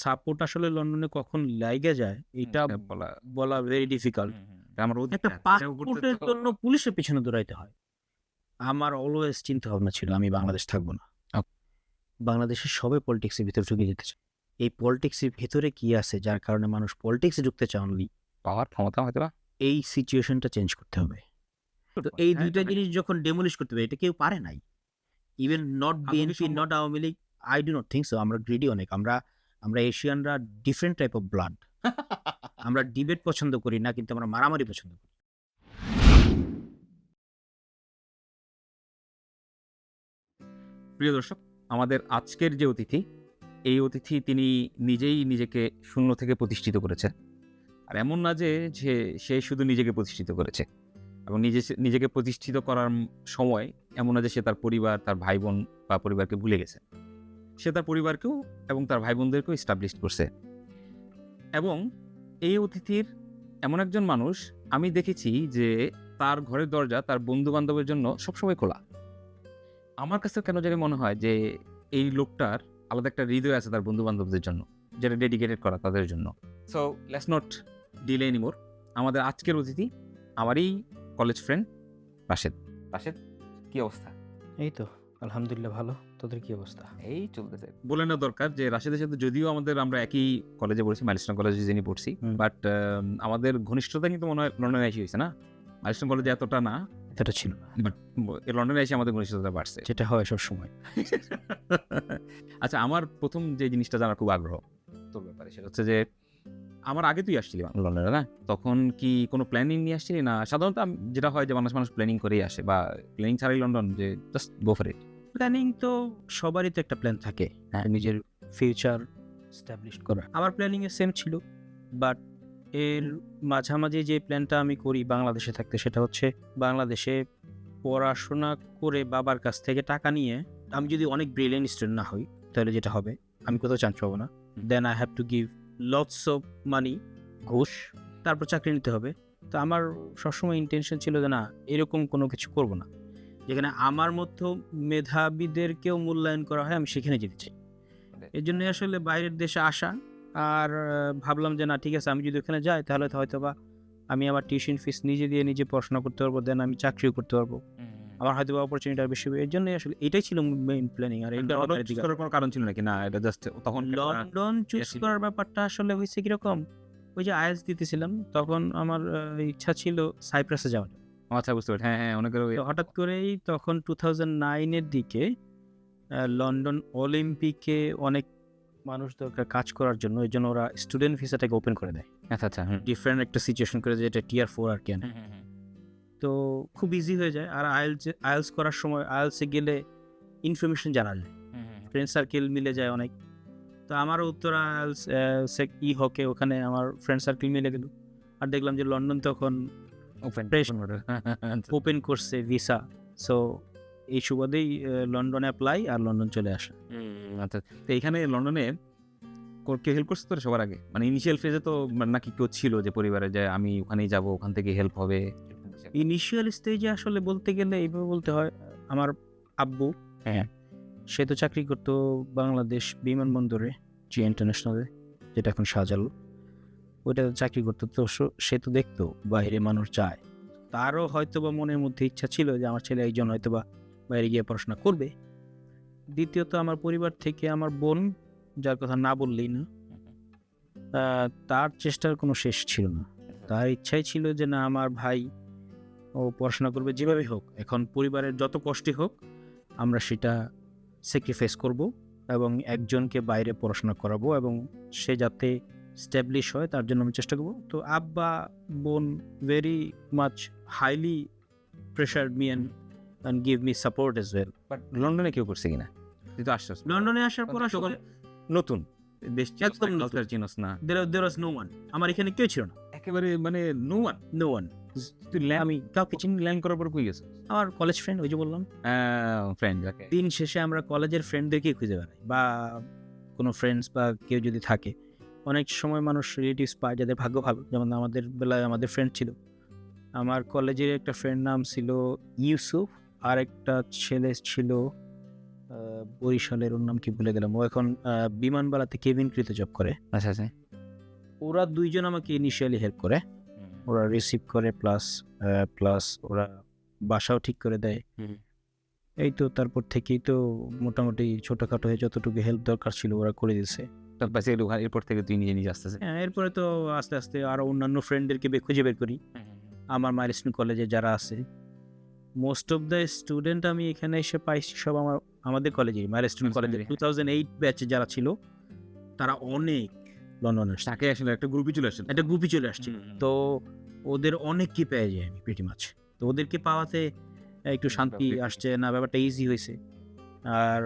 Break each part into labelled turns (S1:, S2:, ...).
S1: Support আসলে লন্ডনে কখন লাইগা যায় এটা
S2: সেটা বলা
S1: বলা ভেরি ডিফিকাল্ট।
S2: আমার
S1: একটা
S2: অধিকার এটাও করতে
S1: পাসপোর্টের
S2: তো
S1: জন্য পুলিশের পেছনে দৌড়াইতে হয়। আমার অলওয়েজ চিন্তা ভাবনা ছিল আমি বাংলাদেশ থাকবো না।
S2: ওকে।
S1: বাংলাদেশের সবাই পলিটিক্সের ভিতরে ঢুকে যেতে চায়। এই পলিটিক্সের ভেতরে কি আছে যার কারণে মানুষ পলিটিক্সে ঢুকতে চায় অনলি?
S2: পাওয়ার ক্ষমতা হয়তো বা
S1: এই সিচুয়েশনটা চেঞ্জ করতে হবে। তো এই
S2: হ্যাঁ,
S1: ২ টা জিনিস যখন ডেমোলিশ করতে হবে এটা কেউ পারে নাই। ইভেন নট
S2: আদৌ কি
S1: বিএনপি,
S2: সম্ভব?
S1: Not Awami League, I do not think so. আমরা গ্রিডি অনেক। আমরা এশিয়ানরা ডিফারেন্ট টাইপ অফ ব্লাড। আমরা ডিবেট পছন্দ করি না কিন্তু আমরা মারামারি পছন্দ করি।
S2: প্রিয় দর্শক, আমাদের আজকের যে অতিথি, এই অতিথি তিনি নিজেই নিজেকে শূন্য থেকে প্রতিষ্ঠিত করেছেন। আর এমন না যে সে শুধু নিজেকে প্রতিষ্ঠিত করেছে এবং নিজেকে প্রতিষ্ঠিত করার সময় এমন না যে সে তার পরিবার, তার ভাই-বোন বা পরিবারকে ভুলে গেছে। সে তার পরিবারকেও এবং তার ভাই-বোনদেরকেও এস্টাবলিশড করছে। এবং এই অতিথির এমন একজন মানুষ আমি দেখেছি যে তার ঘরের দরজা তার বন্ধু-বান্ধবের জন্য সবসময় খোলা। আমার কাছে কেন জানি মনে হয় যে এই লোকটার আলাদা একটা হৃদয় আছে তার বন্ধু-বান্ধবদের জন্য, যেটা ডেডিকেটেড করা তাদের জন্য। So let's not delay anymore. আমাদের আজকের অতিথি আমারই কলেজ ফ্রেন্ড রাশেদ। রাশেদ, কি অবস্থা?
S1: এই তো আলহামদুলিল্লাহ ভালো। তোদের কি অবস্থা?
S2: এই চলতেছে। বলে নেওয়া দরকার যে রাশেদের সাথে যদিও আমরা একই কলেজে পড়ছি, মাইলস্টোন কলেজে যিনি পড়ছি, বাট আমাদের ঘনিষ্ঠতা কিন্তু মনে হয় লন্ডনে এসে হয়েছে না? মাইলস্টোন কলেজে এতটা না,
S1: এতটা ছিল না।
S2: বাট লন্ডনে এসে আমাদের ঘনিষ্ঠতা বাড়ছে।
S1: যেটা হয় সবসময়।
S2: আচ্ছা, আমার প্রথম যে জিনিসটা জানার খুব আগ্রহ তোর ব্যাপারে, সেটা হচ্ছে যে আমার আগে তুই আসছিলি লন্ডনে, না? তখন কি কোনো প্ল্যানিং নিয়ে আসছিলি না? সাধারণত যেটা হয় যে মানুষ প্ল্যানিং করেই আসে, বা প্ল্যানিং ছাড়াই লন্ডন, যে just go for it.
S1: Planning তো সবারই তো একটা প্ল্যান থাকে।
S2: হ্যাঁ।
S1: নিজের ফিউচার এস্টাবলিশ করা। আমার প্ল্যানিং এ সেম ছিল। বাট এর মাঝামাঝি যে প্ল্যানটা আমি করি বাংলাদেশে থাকতে সেটা হচ্ছে বাংলাদেশে পড়াশোনা করে বাবার কাছ থেকে টাকা নিয়ে আমি যদি অনেক ব্রিলিয়েন্ট স্টুডেন্ট না হই তাহলে যেটা হবে আমি কোথাও চান্স পাবো না। Then I have to give lots of money, ঘুষ, তারপর চাকরি নিতে হবে। তো আমার সবসময় ইন্টেনশন ছিল যে না এরকম কোনো কিছু করব না, যেখানে আমার মতো মেধাবীদেরকেও মূল্যায়ন করা হয়, আমি সেখানে যেতে চাই। এই জন্য আসলে বাইরের দেশে আসা। আর ভাবলাম যে না ঠিক আছে আমি যদি ওখানে যাই তাহলে তো হয়তো বা আমি আমার টিউশন ফিস নিজে দিয়ে নিজে পড়াশোনা করতে পারবো, দেন আমি চাকরিও করতে পারবো, আমার হয়তো বা অপরচুনিটি বেশি হবে। এর জন্য আসলে এটাই ছিল মেইন প্ল্যানিং। আর এটা
S2: লন্ডন চুজ করার কোনো কারণ ছিল নাকি? না, এটা জাস্ট তখন
S1: লন্ডন চুজ করার ব্যাপারটা আসলে হয়েছে কিরকম, ওই যে আইএলটিএস দিতেছিলাম তখন আমার ইচ্ছা ছিল সাইপ্রাসে যাওয়ার।
S2: আচ্ছা, বুঝতে পারছি। হ্যাঁ, অনেকের
S1: তো হঠাৎ করেই তখন 2009 এর দিকে লন্ডন অলিম্পিকে অনেক মানুষ দরকার কাজ করার জন্য, এই জন্য ওরা স্টুডেন্ট ভিসাটাকে ওপেন করে দেয়।
S2: আচ্ছা,
S1: ডিফারেন্ট একটা সিচুয়েশন করে যেটা টিয়ার 4 আর কি আনে। তো খুব ইজি হয়ে যায়। আর আইএলস করার সময় আইএলসে গেলে ইনফরমেশন জানা যায়, ফ্রেন্ড সার্কেল মিলে যায় অনেক। তো আমারও উত্তর আইএলস হকে ওখানে আমার ফ্রেন্ড সার্কেল মিলে গেল। আর দেখলাম যে লন্ডন তখন ওপেন করছে ভিসা। সো এই সুবাদেই লন্ডনে অ্যাপ্লাই আর লন্ডন চলে আসা।
S2: আচ্ছা, তো এখানে লন্ডনে কেউ হেল্প করছে তোর সবার আগে? মানে ইনিশিয়াল ফেজে তো নাকি কেউ ছিল যে পরিবারে যে আমি ওখানেই যাব, ওখান থেকে হেল্প হবে?
S1: ইনিশিয়াল স্টেজে আসলে বলতে গেলে এইভাবে বলতে হয়, আমার আব্বু,
S2: হ্যাঁ,
S1: সে তো চাকরি করতো বাংলাদেশ বিমানবন্দরে, জি ইন্টারন্যাশনালে, যেটা এখন শাহজালাল, ওইটাতে চাকরি করতো। তো সে তো দেখতো বাইরে মানুষ যায়, তারও হয়তো বা মনের মধ্যে ইচ্ছা ছিল যে আমার ছেলে একজন হয়তো বা বাইরে গিয়ে পড়াশোনা করবে। দ্বিতীয়ত আমার পরিবার থেকে আমার বোন, যার কথা না বললেই না, তার চেষ্টার কোনো শেষ ছিল না। তার ইচ্ছাই ছিল যে না আমার ভাই ও পড়াশোনা করবে যেভাবে হোক, এখন পরিবারের যত কষ্টই হোক আমরা সেটা স্যাক্রিফাইস করব এবং একজনকে বাইরে পড়াশোনা করাবো এবং সে যাতে স্ট্যাবলিশ হয় তার জন্য আমি চেষ্টা করবো। তো আব্বা বোন very much highly pressured me and give me support as well.
S2: But লন্ডনে কেউ করছে কিনা? তুই তো আসছিস
S1: লন্ডনে আসার পর আসলে
S2: নতুন দেশ,
S1: একদম
S2: কালচার চিনস না,
S1: there was no one, আমার এখানে কেউ ছিল না,
S2: একেবারে মানে
S1: no one।
S2: তুই
S1: আমি কাউকে চিনি না।
S2: ল্যান্ড করার পর কই গেছিস?
S1: আমার কলেজ ফ্রেন্ড, ওই যে বললাম,
S2: ফ্রেন্ড, ওকে।
S1: দিন শেষে আমরা কলেজের ফ্রেন্ডদেরকেই খুঁজে বেড়াই, বা কোনো ফ্রেন্ডস বা কেউ যদি থাকে। অনেক সময় মানুষ রিলেটিভস পায় যাদের ভাগ্য ভালো, যেমন আমাদের বেলায় আমাদের ফ্রেন্ড ছিল। আমার কলেজের একটা ফ্রেন্ড নাম ছিল ইউসুফ, আর একটা ছেলে ছিল বরিশালের ওর নাম কি ভুলে গেলাম, ও এখন বিমানবালাতে কেবিন ক্রিতে জব করে।
S2: আচ্ছা আচ্ছা।
S1: ওরা দুইজন আমাকে ইনিশিয়ালি হেল্প করে, ওরা রিসিভ করে প্লাস প্লাস ওরা বাসাও ঠিক করে দেয়।
S2: হুম।
S1: এই তো তারপর থেকেই তো মোটামুটি ছোটখাটো হয়ে যতটুকু হেল্প দরকার ছিল ওরা করে দিয়েছে।
S2: বেসিক্যালি এরপর থেকে তুই নিজে নিজে আসতেছে।
S1: হ্যাঁ, এরপরে তো আস্তে আস্তে আরো অন্যান্য ফ্রেন্ডদেরকে খুঁজে বের করি। আমার মাইলস্টোন কলেজে যারা আছে, মোস্ট অফ দ্য স্টুডেন্ট আমি এখানে এসে পাইছি সব আমাদের কলেজে, মাইলস্টোন কলেজে 2008 ব্যাচে যারা ছিল তারা অনেক লন্ডনে আসছে,
S2: তাকে আসলে একটা গ্রুপই চলে আসছে।
S1: একটা গ্রুপই চলে আসছে। তো ওদের অনেককে পেয়ে যাই আমি প্রিটি মাছ। তো ওদেরকে পাওয়াতে একটু শান্তি আসছে না, ব্যাপারটা ইজি হয়েছে আর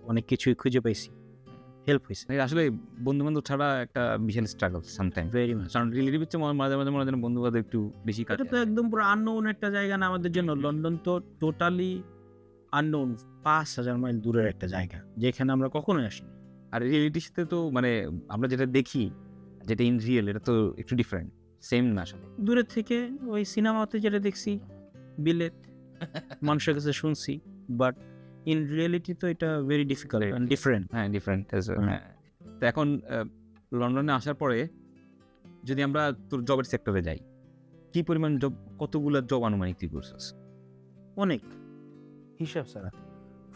S1: অনেক কিছুই খুঁজে পাইছি, হেল্প হয়েছে।
S2: আসলে বন্ধু বান্ধব ছাড়া একটা বিশাল স্ট্রাগল সামটাইম,
S1: ভেরি মাচ।
S2: কারণ রিলেটিভ হচ্ছে মাঝে মাঝে মনে হয় বন্ধু বান্ধব একটু বেশি কাছে।
S1: এটা তো একদম পুরো আননোন একটা জায়গা না আমাদের জন্য। লন্ডন তো টোটালি আননোন, 5,000 মাইল দূরের একটা জায়গা যেখানে আমরা কখনোই আসিনি।
S2: আর রিয়েলিটির সাথে তো মানে আমরা যেটা দেখি, যেটা ইন রিয়েল, এটা তো একটু ডিফারেন্ট, সেম না আসলে।
S1: দূরের থেকে ওই সিনেমাতে যেটা দেখছি, বিলেত মানুষের কাছে শুনছি, বাট ইন রিয়েলিটি তো এটা ভেরি ডিফিকাল্ট এন্ড ডিফারেন্ট।
S2: হ্যাঁ, ডিফারেন্ট। হ্যাঁ, তো এখন লন্ডনে আসার পরে যদি আমরা তোর জবের সেক্টরে যাই, কি পরিমাণ জব, কতগুলো জব আনুমানিক তুই করছিস?
S1: অনেক হিসাব ছাড়া,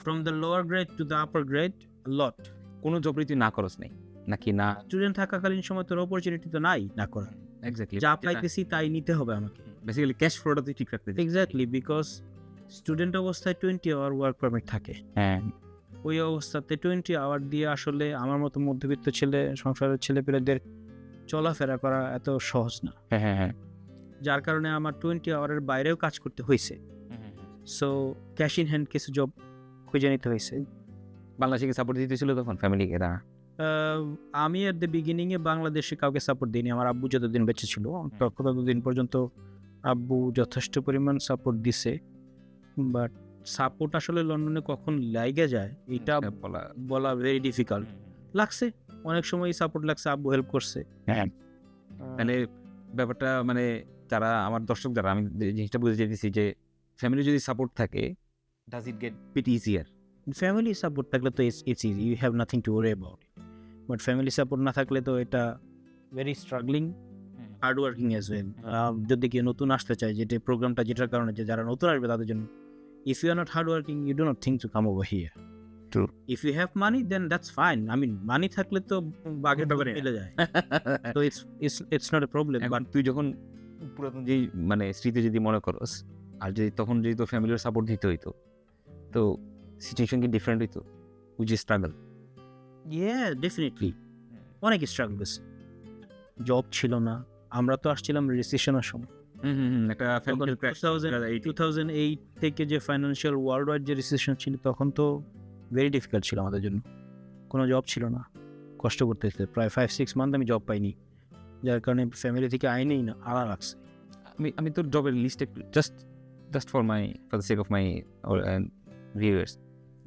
S1: from the lower grade to the upper grade, lot.
S2: কোনো জবই তুই না করস নাই নাকি? না,
S1: স্টুডেন্ট থাকাকালীন সময় তোর অপরচুনিটি তো নাই না করার,
S2: এক্স্যাক্টলি
S1: যা পাইতেছি তাই নিতে হবে আমাকে।
S2: বেসিক্যালি ক্যাশ ফ্লোটা তুই ঠিক রাখতে চাই।
S1: এক্স্যাক্টলি, বিকজ স্টুডেন্ট অবস্থায় 20 আওয়ার ওয়ার্ক পারমিট থাকে।
S2: হ্যাঁ,
S1: ওই অবস্থাতে 20 আওয়ার দিয়ে আসলে আমার মতো মধ্যবিত্ত ছেলে, সংসারের ছেলেপেলেদের চলাফেরা করা এত সহজ না।
S2: হ্যাঁ, হ্যাঁ, হ্যাঁ।
S1: যার কারণে আমার 20 আওয়ারের বাইরেও কাজ করতে হয়েছে। সো ক্যাশ ইন হ্যান্ড কিছু জব খুঁজে নিতে হয়েছে।
S2: বাংলাদেশকে সাপোর্ট দিতেছিল তখন ফ্যামিলিকে? না,
S1: আমি এট দ্য বিগিনিংয়ে বাংলাদেশে কাউকে সাপোর্ট দিইনি। আমার আব্বু যতদিন বেঁচে ছিল ততদিন পর্যন্ত আব্বু যথেষ্ট পরিমাণ সাপোর্ট দিছে, বাট সাপোর্ট আসলে লন্ডনে কখন লাইগে যায় এটা বলা ভেরি ডিফিকাল্ট। লাগছে, অনেক সময় সাপোর্ট লাগছে, আব্বু হেল্প করছে।
S2: হ্যাঁ, মানে ব্যাপারটা মানে যারা আমার দর্শক, যারা, আমি জিনিসটা বুঝে যেতেছি যে ফ্যামিলি যদি সাপোর্ট থাকে, does it get bit easier?
S1: Family support থাকলে তো it's easy, you have nothing to worry about it. But family support না থাকলে তো এটা very struggling, hard working as well. যদি কেউ নতুন আসতে চায়, যেটা প্রোগ্রামটা যেটার কারণে যে যারা নতুন আসবে তাদের জন্য, if you are not hard working you do not think to come over here.
S2: True.
S1: If you have money then that's fine. I mean money থাকলে তো বাঘের ব্যাপারে মিলে যায়, তো it's not a problem.
S2: But তুই যখন পুরাতন যেই মানে স্মৃতি যদি মনে করস, আর যদি তখন যদি তোর ফ্যামিলির সাপোর্ট দিতে হইতো, তো সিচুয়েশন কি ডিফারেন্ট হইতো? Which struggle?
S1: ইয়া, ডেফিনেটলি অনেক স্ট্রাগল হয়েছে। জব ছিল না, আমরা তো আসছিলাম রিসেশনের সময়।
S2: একটা
S1: 2008 থেকে যে ফাইন্যান্সিয়াল ওয়ার্ল্ড ওয়াইড যে রিসেশন ছিল, তখন তো ভেরি ডিফিকাল্ট ছিল আমাদের জন্য। কোনো জব ছিল না, কষ্ট করতে হচ্ছে। প্রায় 5-6 মান্থ আমি জব পাইনি, যার কারণে ফ্যামিলি থেকে আইনেই না আড়া রাখছে।
S2: আমি তোর জবের লিস্ট একটু just for the sake of my viewers,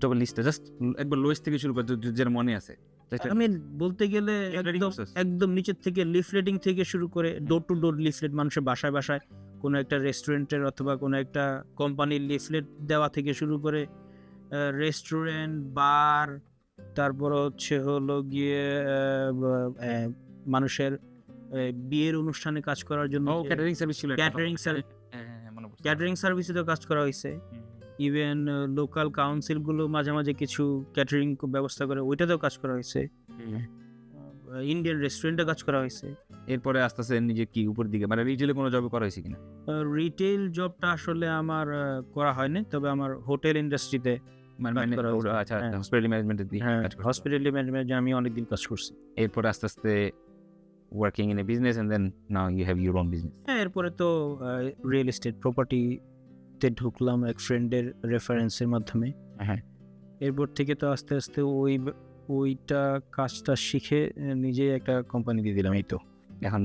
S2: জবের লিস্টটা জাস্ট একবার লোয়েস্ট থেকে শুরু করে, যেটা মনে আছে।
S1: আমি বলতে গেলে একদম নিচের থেকে লিফলেটিং থেকে শুরু করে ডোর টু ডোর লিফলেট, মানুষের বাসায় বাসায় কোনো একটা রেস্টুরেন্টের অথবা কোনো একটা কোম্পানির লিফলেট দেওয়া থেকে শুরু করে রেস্টুরেন্ট, বার, তারপর হলো গিয়ে মানুষের বিয়ের অনুষ্ঠানে কাজ করার জন্য
S2: ক্যাটারিং সার্ভিস ছিল,
S1: ক্যাটারিং সার্ভিসেও কাজ করা হয়েছে। ইভেন লোকাল কাউন্সিলগুলো মাঝে মাঝে কিছু ক্যাটারিং ব্যবস্থা করে, ওইটাতেও কাজ করা হয়েছে। ইন্ডিয়ান রেস্টুরেন্টে কাজ করা হয়েছে।
S2: এরপরে আস্তে আস্তে নিজে কি উপর দিকে মানে রিটেলে কোনো জবে করা হয়েছে কিনা?
S1: রিটেল জবটা আসলে আমার করা হয়নি, তবে আমার হোটেল ইন্ডাস্ট্রিতে
S2: হসপিটালিটি ম্যানেজমেন্টের দিকে
S1: হসপিটালিটি ম্যানেজমেন্টে আমি অনেকদিন কাজ করছি।
S2: এরপরে আস্তে আস্তে working in a business and then now you have your own business.
S1: হ্যাঁ, এরপরে তো রিয়েল এস্টেট প্রপার্টিতে ঢুকলাম এক ফ্রেন্ডের রেফারেন্সের মাধ্যমে।
S2: হ্যাঁ,
S1: এরপর থেকে তো আস্তে আস্তে ওইটা কাজটা শিখে নিজে একটা কোম্পানি দিয়ে দিলাম। এই তো
S2: এখন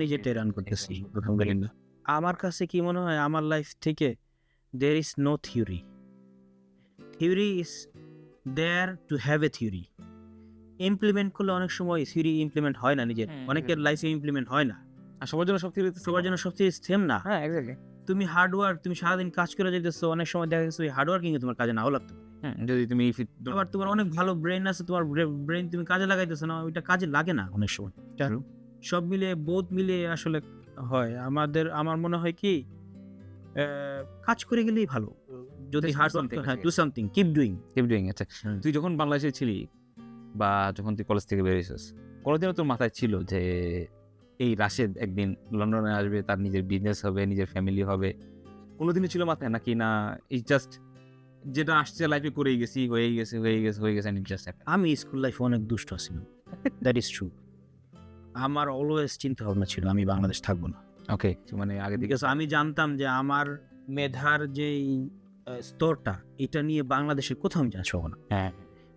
S2: নিজেরটা
S1: রান করতেছি। আমার কাছে কি মনে হয়, আমার লাইফ থেকে there is no theory is there to have a theory. Implement করলে অনেক সময় থিওরি ইমপ্লিমেন্ট হয় না, নিজের অনেকের লাইফে ইমপ্লিমেন্ট হয় না।
S2: আর সবার জন্য সব থিওরি
S1: সেম না।
S2: হ্যাঁ, এক্স্যাক্টলি।
S1: তুমি হার্ডওয়ার্ক, তুমি সারাদিন কাজ করে যেতেছো, অনেক সময় দেখা গেছে ওই হার্ডওয়ার্কিং তোমার কাজে নাও লাগতে পারে।
S2: যদি তুমি
S1: আবার তোমার অনেক ভালো ব্রেন আছে, তোমার ব্রেন তুমি কাজে লাগাইতেছো না, ওইটা কাজে লাগে না অনেক সময়। এটা
S2: True.
S1: সব মিলিয়ে বোধ মিলিয়ে আসলে হয় আমার মনে হয় কি কাজ করে গেলেই ভালো, যদি
S2: Just do
S1: হার্ড
S2: something,
S1: হ্যাঁ
S2: basically.
S1: Do something, keep doing.
S2: keep doing it. তুই যখন বাংলাদেশে ছিলি বা যখন তুই কলেজ থেকে বেরিয়েছিস, কোনোদিনও তোর মাথায় ছিল যে এই রাশেদ একদিন লন্ডনে আসবে, তার নিজের বিজনেস হবে, নিজের ফ্যামিলি হবে? কোনোদিনও ছিল মাথায়, নাকি না ইজ জাস্ট যেটা আসছে লাইফে করেই গেছি, হয়ে গেছে and it just happened?
S1: আমি স্কুল লাইফে অনেক দুষ্ট ছিলাম, দ্যাট ইজ ট্রু। আমার অলওয়েজ চিন্তা ভাবনা ছিল আমি বাংলাদেশ থাকবো না,
S2: ওকে, মানে আগে থেকে
S1: বিকজ আমি জানতাম যে আমার মেধার যে স্তরটা, এটা নিয়ে বাংলাদেশের কোথাও আমি চান্স পাবো না।
S2: হ্যাঁ,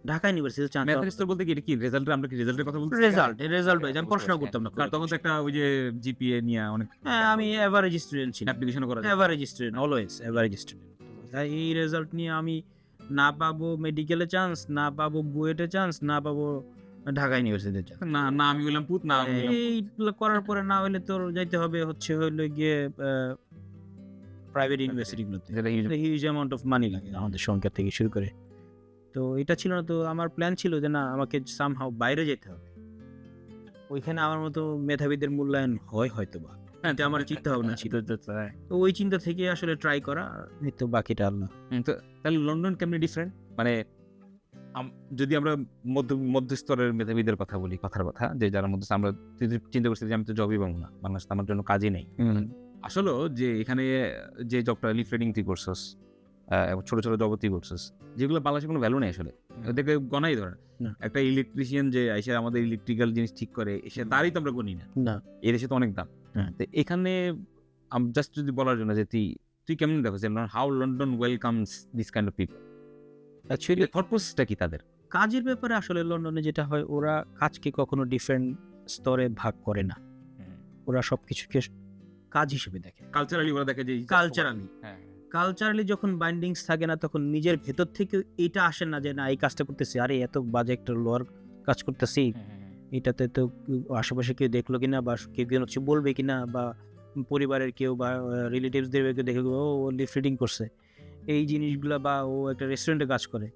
S1: ঢাকা ইউনিভার্সিটিতে চান্স
S2: ম্যাথমেটিক্স বলতে কি এটা কি রেজাল্ট? আমরা কি রেজাল্টের কথা বলছি?
S1: রেজাল্ট ওয়াইজ আমি পড়াশোনা করতাম না,
S2: কারণ তখন তো একটা ওই যে জিপিএ নিয়ে অনেক
S1: হ্যাঁ আমি এভারেজ স্টুডেন্ট ছিলাম,
S2: অ্যাপ্লিকেশনও করা যায়।
S1: Average student, always average student. তাই এই রেজাল্ট নিয়ে আমি না পাবো মেডিকেলে চান্স, না পাবো বুয়েটে চান্স, না পাবো ঢাকা ইউনিভার্সিটিতে চান্স।
S2: না আমি বললাম পুত, না আমি বললাম
S1: এইগুলো করার পরে না হলে তোর যাইতে হবে হইলো গিয়ে প্রাইভেট ইউনিভার্সিটিগুলোতে,
S2: যেটা huge।
S1: Huge amount of money লাগে আমাদের সংখ্যা থেকে শুরু করে। তো এটা ছিল না, তো আমার প্ল্যান ছিল যে না আমাকে সামহাও বাইরে যেতে হবে, ওইখানে আমার মতো মেধাবীদের মূল্যায়ন হয় হয়তো বা, এটা আমার চিন্তা ভাবনা ছিল। তো ওই চিন্তা থেকে আসলে ট্রাই করা, এই তো বাকিটা আল্লাহ।
S2: তো তাহলে লন্ডন কেমনি ডিফারেন্ট? মানে যদি আমরা মধ্যস্তরের মেধাবীদের কথা বলি, কথার কথা, যে যারা মধ্যে আমরা চিন্তা করছি যে আমি তো জবই পাবো না, বাংলাদেশে আমার জন্য কাজই নেই। আসলে যে এখানে যে জবটা লিফ্রেডিং তুই করছস, ছোট ছোট জব তুই করছস, যেগুলো বাংলাদেশে কোনো ভ্যালু নেই আসলে, ওদেরকে গণাই ধরে
S1: না।
S2: একটা ইলেকট্রিশিয়ান যে এসে আমাদের ইলেকট্রিক্যাল জিনিস ঠিক করে, এসে তারই তো আমরা গণি না।
S1: না
S2: এদেশে তো অনেক দাম।
S1: হ্যাঁ।
S2: তো এখানে জাস্ট যদি বলার জন্য যে তুই কেমন দেখো যে how London welcomes this kind of people,
S1: actually
S2: thought প্রসেসটা কি তাদের?
S1: কাজের ব্যাপারে আসলে লন্ডনে যেটা হয়, ওরা কাজকে কখনো ডিফারেন্ট স্তরে ভাগ করে না, ওরা সবকিছুকে কাজ হিসেবে দেখে।
S2: কালচারালি ওরা দেখে যে
S1: কালচারালি যখন বাইন্ডিংস থাকে না, তখন নিজের ভেতর থেকে এটা আসে না যে না এই কাজটা করতেছি, আরে এত বাজে একটা লোয়ার কাজ করতেছি, এটাতে তো আশেপাশে কেউ দেখলো কিনা, বা কেউ কেউ হচ্ছে বলবে কিনা, বা পরিবারের কেউ বা রিলেটিভসদের কেউ দেখে ও লিফ্রিডিং করছে, এই জিনিসগুলা, বা ও একটা রেস্টুরেন্টে কাজ করে,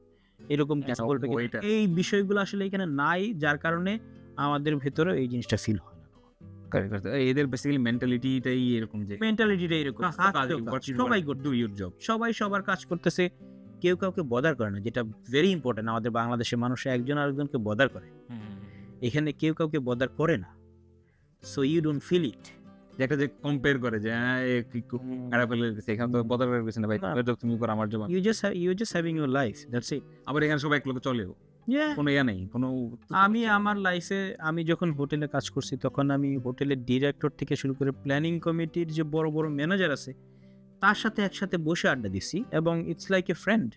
S1: এরকম কিছু বলবে কিনা। এই বিষয়গুলো আসলে এখানে নাই, যার কারণে আমাদের ভেতরে এই জিনিসটা ফিল হয় না।
S2: এদের বেসিক্যালি মেন্টালিটিটাই এরকম, যে
S1: মেন্টালিটিটা এরকম, সবাই
S2: ডু ইউর জব,
S1: সবাই সবার কাজ করতেছে, কেউ কাউকে বদার করে না, যেটা ভেরি ইম্পর্টেন্ট। আমাদের বাংলাদেশের মানুষ একজন আরেকজনকে বদার করে, এখানে কেউ কাউকে বদার করে না, so you don't feel it.
S2: যে একটা যে কম্পেয়ার করে যে খারাপ হলে এখানে তো বদল করে গেছে না ভাই, তুমি করো আমার job,
S1: you just having your life, that's it.
S2: আবার এখানে সবাই এক লোক চলেও, কোনো ইয়া নেই, কোনো।
S1: আমি আমার লাইফে আমি যখন হোটেলে কাজ করছি, তখন আমি হোটেলের ডিরেক্টর থেকে শুরু করে প্ল্যানিং কমিটির যে বড় বড় ম্যানেজার আছে, তার সাথে একসাথে বসে আড্ডা দিছি, এবং it's like a friend.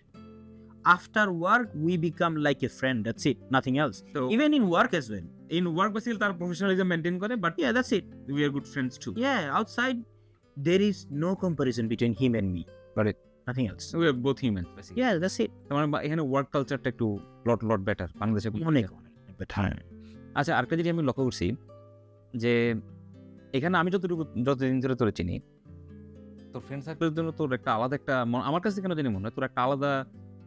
S1: After work we become like a friend, that's it, nothing else. Even in work as well,
S2: in work basically তার প্রফেশনালিজম মেইনটেইন করে, but
S1: yeah, that's it.
S2: we are good friends too.
S1: Yeah, outside there is no comparison between him and me.
S2: Got it.
S1: Nothing else.
S2: We are both humans basically.
S1: Yeah, that's it.
S2: তোমার এখানে work কালচারটা একটু লট better বাংলাদেশে।
S1: অনেক better.
S2: আচ্ছা, আরেকটা জিনিস আমি লক্ষ্য করছি যে এখানে আমি যতদিন ধরে তোর চিনি, তোর ফ্রেন্ড সার্কেলের জন্য তোর একটা আলাদা একটা আমার কাছে কেন জানি মনে হয় তোর একটা আলাদা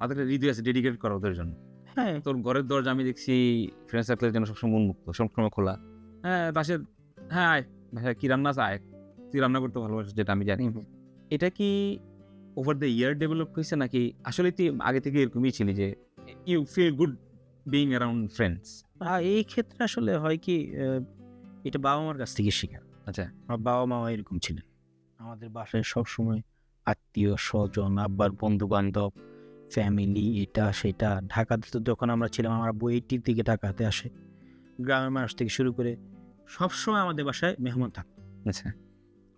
S2: একটা হৃদয় আছে ডেডিকেট করা ওদের জন্য।
S1: হ্যাঁ,
S2: তোর ঘরের দরজা আমি দেখছি ফ্রেন্ড সার্কেলের জন্য সবসময় উন্মুক্ত, সবসময় খোলা। হ্যাঁ, রাশেদ, হ্যাঁ আয় ভাই, কি রান্না আছে আয়, তুই রান্না করতে ভালোবাসিস, যেটা আমি জানি। এটা কি ওভার দ্য ইয়ার ডেভেলপ হয়েছে, নাকি আসলে তুই আগে থেকে এরকমই ছিলি যে you feel good being around friends?
S1: এই ক্ষেত্রে আসলে হয় কি, এটা বাবা মার কাছ থেকে শেখা।
S2: আচ্ছা,
S1: আমার বাবা মা এরকম ছিলেন, আমাদের বাসায় সবসময় আত্মীয় স্বজন, আব্বার বন্ধু বান্ধব, ফ্যামিলি, এটা সেটা। ঢাকাতে তো যখন আমরা ছিলাম, আমার বই 80 দিকে ঢাকাতে আসে, গ্রামের মানুষ থেকে শুরু করে সবসময় আমাদের বাসায় মেহমান থাকতো।
S2: আচ্ছা,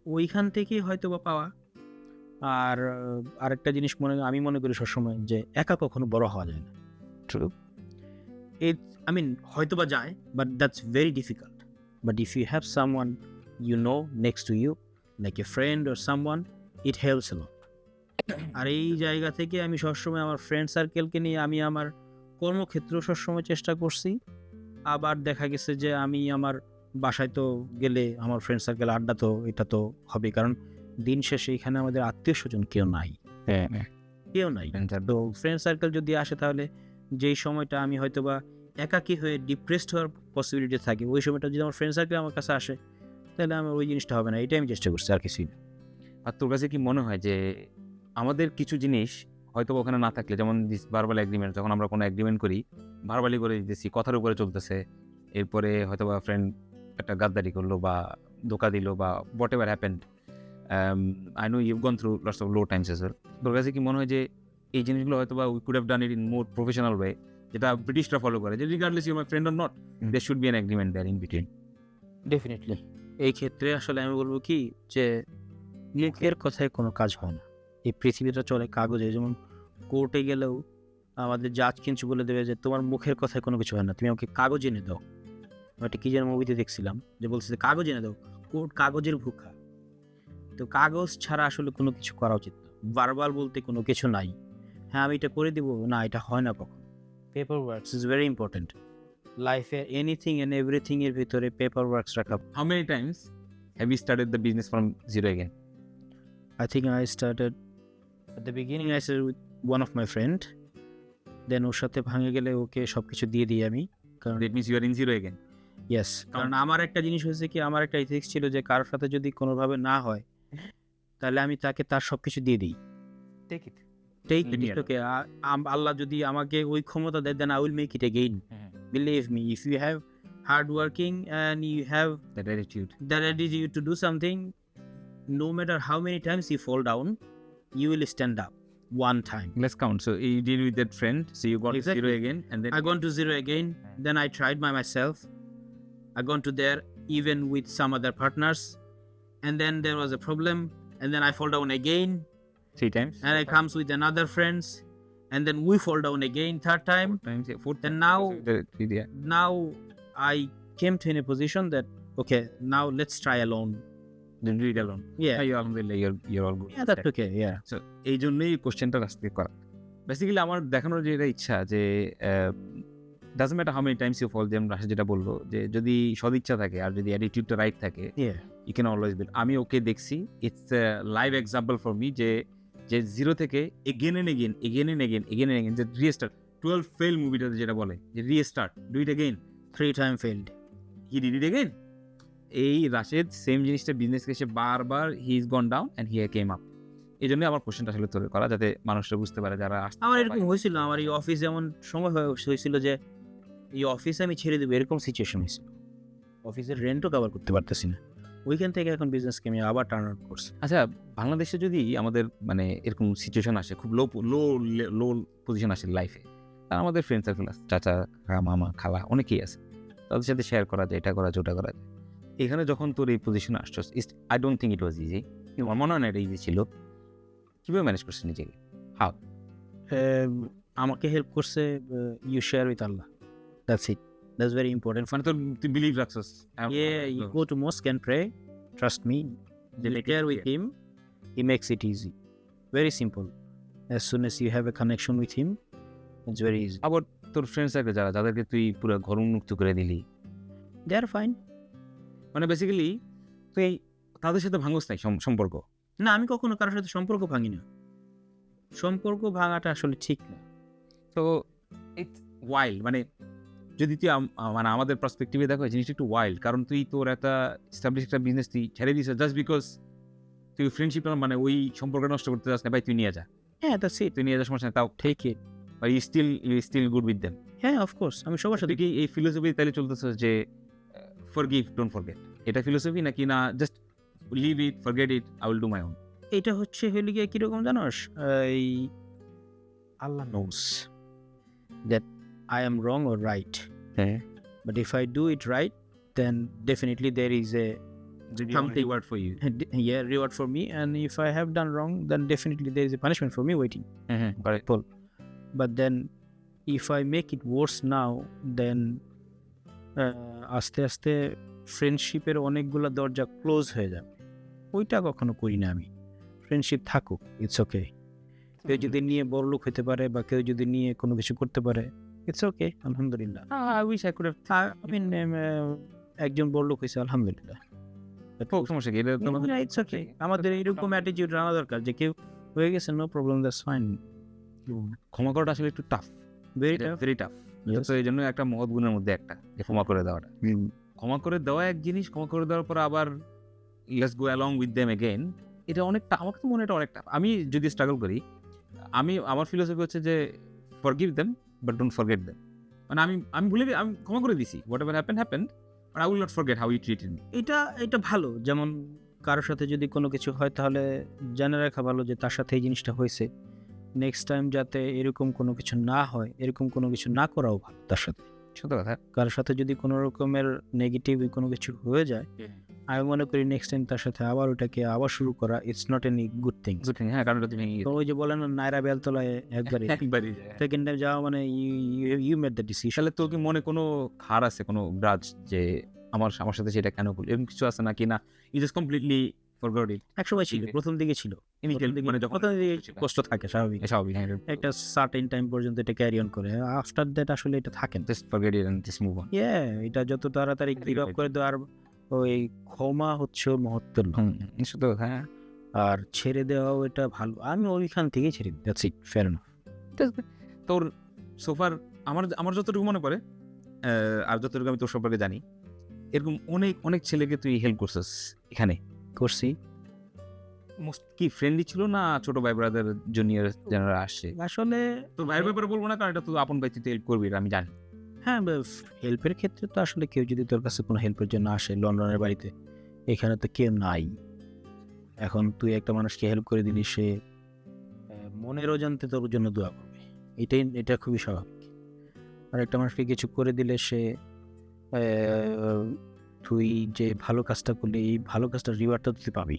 S1: ওইখান থেকেই হয়তো বা পাওয়া। আর আরেকটা জিনিস আমি মনে করি সবসময় যে একা কখনো বড় হওয়া যায় না।
S2: ট্রু।
S1: I mean, হয়তো বা যায়, but that's very difficult. But if you have someone you know next to you, like a friend or someone, it helps a lot. আর এই জায়গা থেকে আমি সবসময় আমার ফ্রেন্ড সার্কেলকে নিয়ে আমি আমার কর্মক্ষেত্র সবসময় চেষ্টা করছি। আবার দেখা গেছে যে আমি আমার বাসায় তো গেলে আমার ফ্রেন্ড সার্কেল আড্ডা তো এটা তো হবে, কারণ দিন শেষে এখানে আমাদের আত্মীয় স্বজন কেউ নাই। কেউ নাই। তো ফ্রেন্ড সার্কেল যদি আসে তাহলে যেই সময়টা আমি হয়তো বা একাকী হয়ে ডিপ্রেসড হওয়ার পসিবিলিটি থাকে, ওই সময়টা যদি আমার ফ্রেন্ড সার্কেল আমার কাছে আসে তাহলে আমার ওই জিনিসটা হবে না। এটাই আমি চেষ্টা করছি, আর কিছুই না।
S2: আর তোর কাছে কি মনে হয় যে আমাদের কিছু জিনিস হয়তো ওখানে না থাকলে, যেমন দিস ভার্বাল এগ্রিমেন্ট, যখন আমরা কোনো এগ্রিমেন্ট করি ভার্বালি করে দিতেছি, কথার উপরে চলতেছে, এরপরে হয়তো বা ফ্রেন্ড একটা গাদ্দারি করলো বা ধোকা দিল বা whatever happened, I know you gone through lots of low times as well. তোর কাছে কি মনে হয় যে এই জিনিসগুলো হয়তো বা we could have done it in more professional way, যেটা ব্রিটিশরা ফলো করে, যে regardless you my friend or not, there should be an agreement there in between?
S1: Definitely এই ক্ষেত্রে আসলে আমি বলবো কি যে মুখের কথায় কোনো কাজ হয় না। এই পৃথিবীটা চলে কাগজে। যেমন কোর্টে গেলেও আমাদের জাজ কিন্তু বলে দেবে যে তোমার মুখের কথায় কোনো কিছু হয় না, তুমি আমাকে কাগজ এনে দাও। আমি একটা কি যেন মুভিতে দেখছিলাম যে বলছে যে কাগজ এনে দাও, কোর্ট কাগজের ভুখা। তো কাগজ ছাড়া আসলে কোনো কিছু করা উচিত না। ভার্বাল বলতে কোনো কিছু নাই। হ্যাঁ আমি এটা করে দিব, না এটা হয় না কখন। Paper works is very important লাইফে। এনিথিং অ্যান্ড এভরিথিং এর ভিতরে পেপার ওয়ার্কস রাখা।
S2: How many times have you started the business from zero again?
S1: I think I started at the beginning. I started with one of my friend. Then ওর সাথে ভাঙে গেলে ওকে সবকিছু দিয়ে দিই আমি। কারণ
S2: That means you are in zero again.
S1: Yes, কারণ আমার একটা জিনিস হয়েছে কি, আমার একটা ইথিক্স ছিল যে কারোর সাথে যদি কোনোভাবে না হয় তাহলে আমি তাকে তার সবকিছু দিয়ে দিই।
S2: Take it.
S1: Take
S2: Linear.
S1: It, okay. Allah যদি আমাকে ওই ক্ষমতা দেয় then I will make it again. Believe me, if you have hard working and you have
S2: That attitude.
S1: that attitude to do something, no matter how many times you fall down, you will stand up one time.
S2: Let's count. So you deal with that friend. So you got
S1: Exactly.
S2: zero again, and then
S1: I gone to zero again. Then I tried by myself. I gone to there even with some other partners, and then there was a problem, and then I fall down again,
S2: 3 times.
S1: and I comes with another friends, and then we fall down again third time.
S2: 4 times. Yeah, 4
S1: Then
S2: times.
S1: now-
S2: Yeah.
S1: Now I came to in a position that okay, now let's try alone.
S2: Then do it alone.
S1: Yeah,
S2: You alhamdulillah, you're all good.
S1: yeah, that's okay. Yeah.
S2: So এই জন্যই কোশ্চেনটা আজকে করা। Basically আমার দেখানোর যে এটা ইচ্ছা যে doesn't matter how many times you fall, যেমন রাশিদ যেটা বললো যে যদি সদিচ্ছা থাকে আর যদি অ্যাটিটিউডটা রাইট থাকে,
S1: Yeah.
S2: ইউ ক্যান অলওয়েজ বিল। আমি ওকে দেখছি, it's live example for me, যে জিরো থেকে এগেন এন্ড এগেন যে রিস্টার্ট, 12 ফেল মুভিটাতে যেটা বলে যে restart, do it again,
S1: 3 time failed.
S2: He did it again. এই রাশেদ সেম জিনিসটা বিজনেসকে সে বারবার he is gone down and he came up. এই জন্য আমার কোশ্চেনটা আসলে তোর করা, যাতে মানুষরা বুঝতে পারে যারা আসতে
S1: আমার
S2: চায়
S1: এরকম হয়েছিল, আমার এই অফিসে এমন সময় হয়েছিল যে এই অফিসে আমি ছেড়ে দেবো, এরকম সিচুয়েশন হয়েছিল। অফিসের রেন্টও কভার করতে পারতেছি না। ওইখান থেকে এখন বিজনেসকে আমি আবার টার্ন আউট করছি।
S2: আচ্ছা, বাংলাদেশে যদি আমাদের মানে এরকম সিচুয়েশন আসে, খুব লো লো লো পজিশন আসে লাইফে, আর আমাদের ফ্রেন্ড সার্কেল আছে, চাচা, কাকা, মামা, খালা, অনেকেই আছে, তাদের সাথে শেয়ার করা যায়, এটা করা যায়, ওটা করা যায়। এখানে যখন তোর এই পজিশনে আসছস, I don't think it was easy. আমার মনে হয় না এটা ইজি ছিল। কীভাবে ম্যানেজ করছিস নিজেকে?
S1: আমাকে হেল্প করছে you share with Allah, that's it, that's very important.
S2: মানে তোর তুই বিলিভ রাখছস?
S1: Yeah, you go to mosque and pray. Trust me, you share with him. He makes it easy. Very simple. As soon as you have a connection with him, it's very easy.
S2: আবার তোর friend circle যাদেরকে তুই পুরো ঘর উন্মুক্ত করে দিলি,
S1: They are fine.
S2: মানে বেসিক্যালি তুই তাদের সাথে ভাঙস নাই সম্পর্ক?
S1: না, আমি কখনো কারোর সাথে সম্পর্ক ভাঙি না। সম্পর্ক ভাঙাটা আসলে ঠিক না।
S2: তো ইটস ওয়াইল্ড, মানে যদি তুই মানে আমাদের পার্সপেক্টিভে দেখো জিনিসটা একটু ওয়াইল্ড, কারণ তুই তোর একটা এস্টাবলিশ একটা বিজনেস তুই ছেড়ে দিস জাস্ট বিকজ তুই ফ্রেন্ডশিপটা মানে ওই সম্পর্ক নষ্ট করতে চাস না। ভাই তুই নিয়ে যা,
S1: হ্যাঁ, that's it.
S2: তুই নিয়ে যাওয়ার সমস্যা নেই, তাও
S1: Take it.
S2: You still good with them.
S1: হ্যাঁ, of course. আমি সবার সাথে
S2: তুই কি এই ফিলোসফি তাহলে চলতেছে যে ফরগিভ ডোন্ট ফরগেট, এটা ফিলোসফি নাকি না just leave it, forget it, I will do my own?
S1: এটা হচ্ছে হলে গিয়ে কিরকম জানোস, এই Allah knows that I am wrong or right.
S2: হ্যাঁ,
S1: But if I do it right, then definitely there is a something
S2: word for you.
S1: yeah, reward for me. And if I have done wrong, then definitely there is a punishment for me waiting.
S2: হ্যাঁ,
S1: But then if I make it worse now, then আস্তে আস্তে ফ্রেন্ডশিপের অনেকগুলো দরজা close হয়ে যাবে। ওইটা কখনো করি না আমি। ফ্রেন্ডশিপ থাকুক, ইটস ওকে। কেউ যদি নিয়ে বড়লোক হতে পারে বা কেউ যদি নিয়ে কোনো কিছু করতে পারে, ইটস ওকে, আলহামদুলিল্লাহ।
S2: I wish I could have.
S1: একজন বড়লোক হয়েছে, আলহামদুলিল্লাহ।
S2: সমস্যা কি? এটা
S1: ইটস ওকে। আমাদের এইরকম অ্যাটিটিউড আনা দরকার যে কেউ হয়ে গেছে, নো প্রবলেম, দ্যাটস ফাইন।
S2: ক্ষমা করাটা আসলে একটু টাফ,
S1: ভেরি
S2: ভেরি টাফ। তো এই জন্য একটা মহৎ গুণের মধ্যে একটা যে ক্ষমা করে দেওয়াটা। ক্ষমা করে দেওয়া এক জিনিস, ক্ষমা করে দেওয়ার পর আবার let's go along with them again, এটা অনেকটা, আমার তো মনে হয় এটা অনেকটা। আমি যদি স্ট্রাগল করি, আমার ফিলোসফি হচ্ছে যে forgive them but don't forget them. মানে আমি আমি ক্ষমা করে দিছি, whatever happened, but I will not forget how you treated me.
S1: এটা ভালো। যেমন কারোর সাথে যদি কোনো কিছু হয় তাহলে জেনে রাখা ভালো যে তার সাথে এই জিনিসটা হয়েছে, নেক্সট টাইম যাতে এরকম কোনো কিছু না হয়, এরকম কোনো কিছু না করাও ভালো তার সাথে।
S2: সত্য কথা।
S1: কারোর সাথে যদি কোনো রকমের নেগেটিভ কোনো কিছু হয়ে যায়, আমি মনে করি নেক্সট টাইম তার সাথে আবার ওটাকে আবার শুরু করা it's not any good thing.
S2: হ্যাঁ, কারণ তুমি
S1: ওই যে বলেন না, নায়রা বেলতলায় একবারে
S2: একবারই
S1: সেকেন্ড টাইম যাওয়া মানে ইউ মেড দ্য ডিসিশন।
S2: তাহলে তোর কি মনে কোনো খার আছে, কোনো গ্রাজ যে আমার সাথে সেটা কেন ভুল, এরকম কিছু আছে নাকি? না ইউ জাস্ট কমপ্লিটলি ফরগট ইট?
S1: একসময় ছিল, প্রথম দিকে ছিল,
S2: ইনিশিয়াল মানে যখন
S1: প্রথম দিকে কষ্ট থাকে স্বাভাবিক,
S2: স্বাভাবিক, হ্যাঁ,
S1: একটা সার্টেন টাইম পর্যন্ত এটা ক্যারি অন করে, আফটার দ্যাট আসলে এটা থাকে না।
S2: Just forget it and just move on.
S1: এটা যত তাড়াতাড়ি গিভ আপ করে দেওয়ার, ওই ক্ষমা হচ্ছে ওর মহত্বের নাম।
S2: সত্য কথা, হ্যাঁ।
S1: আর ছেড়ে দেওয়াও এটা ভালো, আমি ওইখান থেকেই ছেড়ে দিই, দ্যাটস ইট, ফেয়ার এনাফ।
S2: তোর সোফার আমার যতটুকু মনে পড়ে, আর যতটুকু আমি তোর সম্পর্কে জানি, এরকম অনেক অনেক ছেলেকে তুই হেল্প করছিস এখানে।
S1: করছি।
S2: মোস্ট কি ফ্রেন্ডলি ছিল না ছোট ভাই ব্রাদার জুনিয়র যারা আসছে?
S1: আসলে
S2: তোর ভাইয়ের ব্যাপারে বলবো না, কারণ এটা তুই আপন ভাই, তুই হেল্প করবি, এটা আমি জানি।
S1: হ্যাঁ, হেল্পের ক্ষেত্রে তো আসলে কেউ যদি তোর কাছে কোনো হেল্পের জন্য আসে লন্ডনের বাড়িতে, এখানে তো কেউ নাই। এখন তুই একটা মানুষকে হেল্প করে দিলি, সে মনের অজান্তে তোর জন্য দোয়া করবে, এটা খুবই স্বাভাবিক। আর একটা মানুষকে কিছু করে দিলে সে তুই যে ভালো কাজটা করলি, এই ভালো কাজটার রিওয়ার্ডটা তুই পাবি।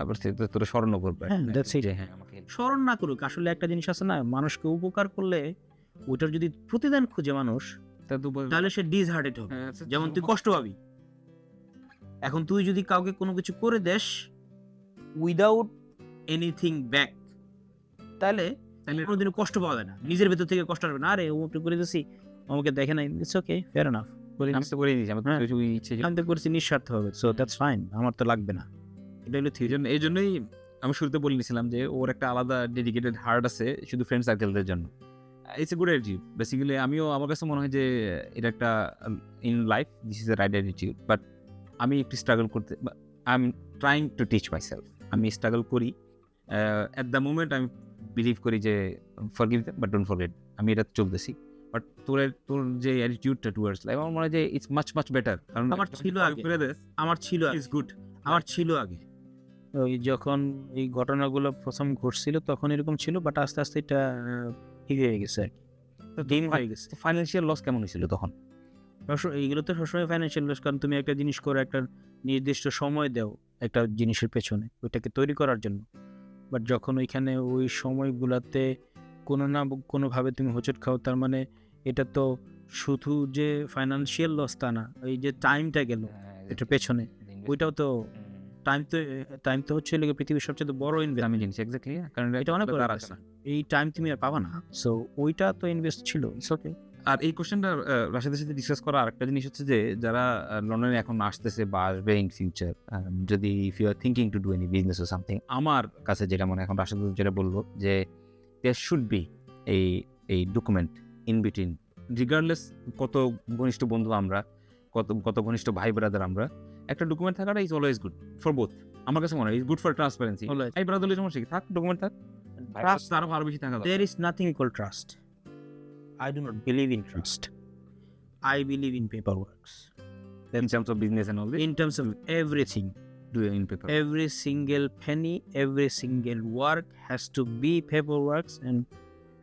S2: আবার তোর স্মরণ করবে।
S1: হ্যাঁ, that's it.
S2: যে হ্যাঁ আমাকে
S1: স্মরণ না করুক, আসলে একটা জিনিস আছে না, মানুষকে উপকার করলে ওইটার যদি প্রতিদান খুঁজে মানুষ, তাহলে সে ডিসহার্টেড হবে। যেমন তুই কষ্ট পাবি। এখন তুই যদি কাউকে কোনো কিছু করে দেস উইদাউট এনিথিং ব্যাক, তাহলে কোনোদিনও কষ্ট পাওয়া যায় না, নিজের ভেতর থেকে কষ্ট আসবে না, আরে ও একটু করে দিছি, আমাকে দেখে নাই, ইটস ওকে, ফেয়ার এনাফ,
S2: আমি তো করে দিয়েছি, আমার
S1: হ্যাঁ।
S2: তো ইচ্ছে ছিল।
S1: আমি তো করছি নিঃস্বার্থ হবে, সো দ্যাটস ফাইন, আমার তো লাগবে না। এটা হলো থিওরি।
S2: এই জন্যই আমি শুরুতে বলে নিয়েছিলাম যে ওর একটা আলাদা ডেডিকেটেড হার্ট আছে শুধু ফ্রেন্ড সার্কেলদের জন্য। It's a good attitude. Basically আমার কাছে মনে হয় যে এটা একটা in life this is a right attitude. But আমি একটু স্ট্রাগল করতে, I am trying to teach my self. আমি স্ট্রাগল করি, অ্যাট দ্য মোমেন্ট আমি বিলিভ করি যে forgive them but don't forget. আমি এটা চলতেছি। বাট তোর যে অ্যাটিটিউডটা টুয়ার্ডস লাইফ, আমার মনে হয় যে ইটস মাচ বেটার। কারণ
S1: আমার ছিল আগে,
S2: ইটস গুড।
S1: আমার ছিল আগে, ওই যখন এই ঘটনাগুলো প্রথম ঘটছিল তখন এরকম ছিল, বাট আস্তে আস্তে এটা ঠিক হয়ে গেছে আর কি, ডিম হয়ে গেছে।
S2: ফাইন্যান্সিয়াল লস কেমন হয়েছিল তখন?
S1: এইগুলো তো সবসময় ফাইন্যান্সিয়াল লস, কারণ তুমি একটা জিনিস করে একটা নির্দিষ্ট সময় দাও একটা জিনিসের পেছনে ওইটাকে তৈরি করার জন্য, বাট যখন ওইখানে ওই সময়গুলোতে কোনো না কোনোভাবে তুমি হোঁচট খাও, তার মানে এটা তো শুধু যে ফাইন্যান্সিয়াল লস তা না, এই যে টাইমটা গেল এটার পেছনে, ওইটাও তো টাইম তো হচ্ছে পৃথিবীর সবচেয়ে বড় ইনভেস্ট।
S2: আমি জিনিস এক্স্যাক্টলি, কারণ
S1: এটা অনেক বড় investment। এই টাইম তুমি আর পাবা না, সো ওইটা তো ইনভেস্ট ছিল, ইটস ওকে।
S2: আর এই কোশ্চেনটা রাশিদের সাথে ডিসকাস করা আরেকটা জিনিস হচ্ছে যে যারা লন্ডনে এখন আসতেছে বা আসবে ইন ফিউচার, যদি if you are thinking to do any business or something, আমার কাছে যেটা মনে এখন রাশিদ যেটা বলবো যে দেয়ার শুড বি এই ডকুমেন্ট ইন বিটুইন, রিগার্ডলেস কত ঘনিষ্ঠ বন্ধু আমরা, কত ঘনিষ্ঠ ভাই ব্রাদার আমরা, একটা ডকুমেন্ট থাকাটা is always good for both. আমার কাছে মনে হয় ইজ গুড ফর ট্রান্সপারেন্সি। ভাই ব্রাদারলি সমস্যা কি, থাক ডকুমেন্ট থাক, ট্রাস্ট আরো বেশি থাকা।
S1: There is nothing called trust. I do not believe in trust. I believe in paperwork.
S2: In terms of business and all this,
S1: In terms of everything,
S2: do it in paper.
S1: every single penny, every single work has to be paperwork and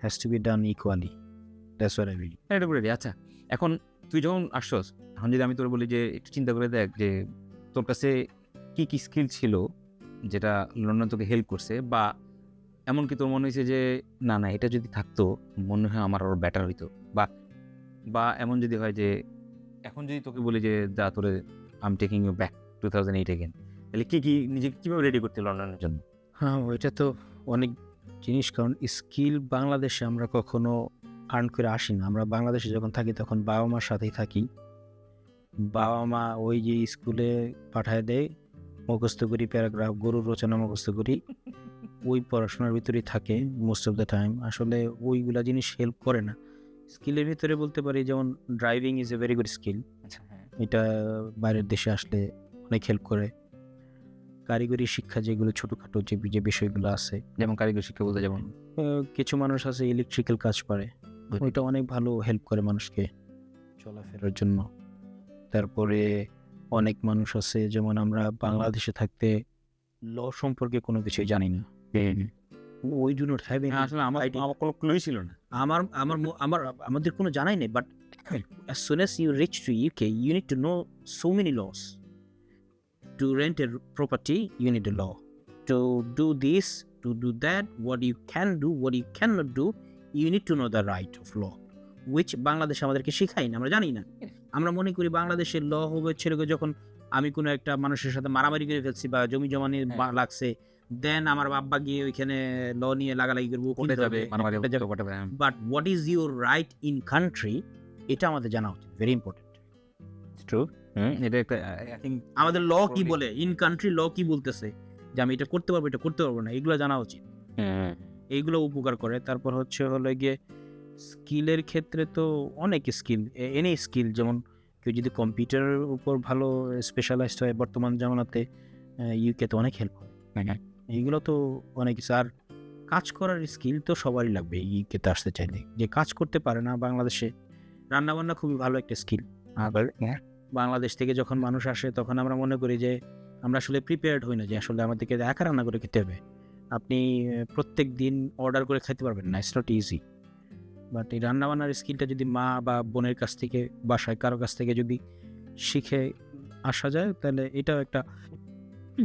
S1: has to be done equally. That's what I believe.
S2: এটা করে দিই। আচ্ছা, এখন তুই যখন আসছস, এখন যদি আমি তোর বলি যে একটু চিন্তা করে দেখ যে তোর কাছে কি কি স্কিল ছিল যেটা লন্ডন তোকে হেল্প করছে, বা এমনকি তোর মনে হয়েছে যে না এটা যদি থাকতো মনে হয় আমার আরো বেটার হইতো, বা এমন যদি হয় যে এখন যদি তোকে বলি যে যা তোরে I am taking you back 2008 again, তাহলে কি নিজেকে কিভাবে রেডি করতে লন্ডনের জন্য?
S1: হ্যাঁ, ওইটা তো অনেক জিনিস, কারণ স্কিল বাংলাদেশে আমরা কখনো আর্ন করে আসি না। আমরা বাংলাদেশে যখন থাকি তখন বাবা মার সাথেই থাকি, বাবা মা ওই যে স্কুলে পাঠায় দেয়, মুখস্থ করি প্যারাগ্রাফ, গরুর রচনা মুখস্থ করি, ওই পড়াশোনার ভিতরেই থাকে মোস্ট অফ দ্য টাইম। আসলে ওইগুলা জিনিস হেল্প করে না। স্কিলের ভিতরে বলতে পারি যেমন driving is a very good skill.
S2: আচ্ছা, হ্যাঁ।
S1: এটা বাইরের দেশে আসলে অনেক হেল্প করে। কারিগরি শিক্ষা যেগুলো ছোটোখাটো যে বিষয়গুলো আছে,
S2: যেমন কারিগরি শিক্ষা বলতে যেমন
S1: কিছু মানুষ আছে ইলেকট্রিক্যাল কাজ পারে, ওইটা অনেক ভালো হেল্প করে মানুষকে চলাফেরার জন্য। তারপরে অনেক মানুষ আছে যেমন আমরা বাংলাদেশে থাকতে ল সম্পর্কে কোনো কিছুই জানি না। ওই ডু নট হ্যাভ
S2: হ্যাঁ, আসলে আমার কোনো ক্লুই ছিল না।
S1: আমাদের কোনো জানাই নেই, but as soon as you reach to UK you need to know so many laws. To rent a property you need a law, to do this, to do that, what you can do, what you cannot do, you need to know the right of law, which Bangladesh আমাদেরকে শেখায় না, আমরা জানি না। আমরা মনে করি বাংলাদেশের ল হবে ছেড়ে যখন আমি কোনো একটা মানুষের সাথে মারামারি করে ফেলছি বা জমি জমা নিয়ে লাগছে, দেন আমার বাবা গিয়ে ওইখানে ল নিয়ে লাগালাগি করবো,
S2: কোর্টে যাবে, মারামারি
S1: কোর্টে যাবে।
S2: whatever, হ্যাঁ।
S1: But what is your right in country, এটা আমাদের জানা উচিত, ভেরি ইম্পর্টেন্ট।
S2: ট্রু। এটা একটা আই থিংক
S1: আমাদের ল কি বলে, ইন কান্ট্রি ল কি বলতেছে, যে আমি এটা করতে পারবো, এটা করতে পারবো না, এগুলো জানা উচিত। এইগুলো উপকার করে। তারপর হলো গিয়ে স্কিলের ক্ষেত্রে তো অনেক স্কিল, এনি স্কিল, যেমন কেউ যদি কম্পিউটারের উপর ভালো স্পেশালাইজড হয় বর্তমান জামানাতে, ইউকে তো অনেক হেল্প হয়। এইগুলো তো অনেক কিছু। আর কাজ করার স্কিল তো সবারই লাগবে ইউকেতে আসতে চাইলে। যে কাজ করতে পারে না বাংলাদেশে, রান্নাবান্না খুবই ভালো একটা স্কিল।
S2: আবার
S1: বাংলাদেশ থেকে যখন মানুষ আসে তখন আমরা মনে করি যে আমরা আসলে প্রিপেয়ার্ড হই না, যে আসলে আমাদেরকে একা রান্না করে খেতে হবে। আপনি প্রত্যেক দিন অর্ডার করে খেতে পারবেন না, ইটস নট ইজি। বাট এই রান্নাবান্নার স্কিলটা যদি মা বা বোনের কাছ থেকে, বাসায় কারো কাছ থেকে যদি শিখে আসা যায়, তাহলে এটাও একটা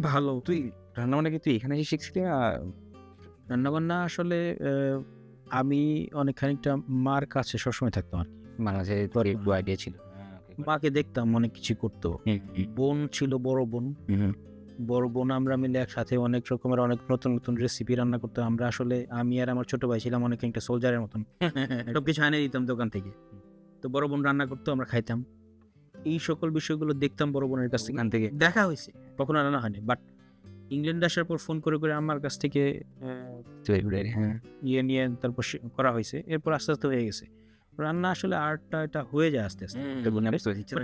S1: ভালো।
S2: তুই রান্নাবান্না কি তুই এখানে এসে শিখছিলি না?
S1: রান্নাবান্না আসলে আমি অনেক খানিকটা মার কাছে সবসময় থাকতাম আর কি।
S2: বাংলাদেশে তোর একটু আইডিয়া ছিল?
S1: মাকে দেখতাম অনেক কিছু করতো। বোন ছিল, বড় বোন, আমরা মিলে একসাথে অনেক রকমের অনেক নতুন নতুন রেসিপি রান্না করতাম। আমরা আসলে, আমি আর আমার ছোট ভাই ছিলাম অনেক একটা সোলজারের মতন, সবকিছু এনে দিতাম দোকান থেকে। তো বড় বোন রান্না করতো, আমরা খাইতাম। এই সকল বিষয়গুলো দেখতাম বড় বোনের কাছ থেকে।
S2: এখান থেকে
S1: দেখা হয়েছে, কখনো রান্না হয়নি। বাট ইংল্যান্ডে আসার পর ফোন করে আমার কাছ থেকে ইয়ে নিয়ে তারপর করা হয়েছে। এরপর আস্তে আস্তে হয়ে গেছে রান্না। আসলে আর্টটা এটা হয়ে যায় আস্তে আস্তে,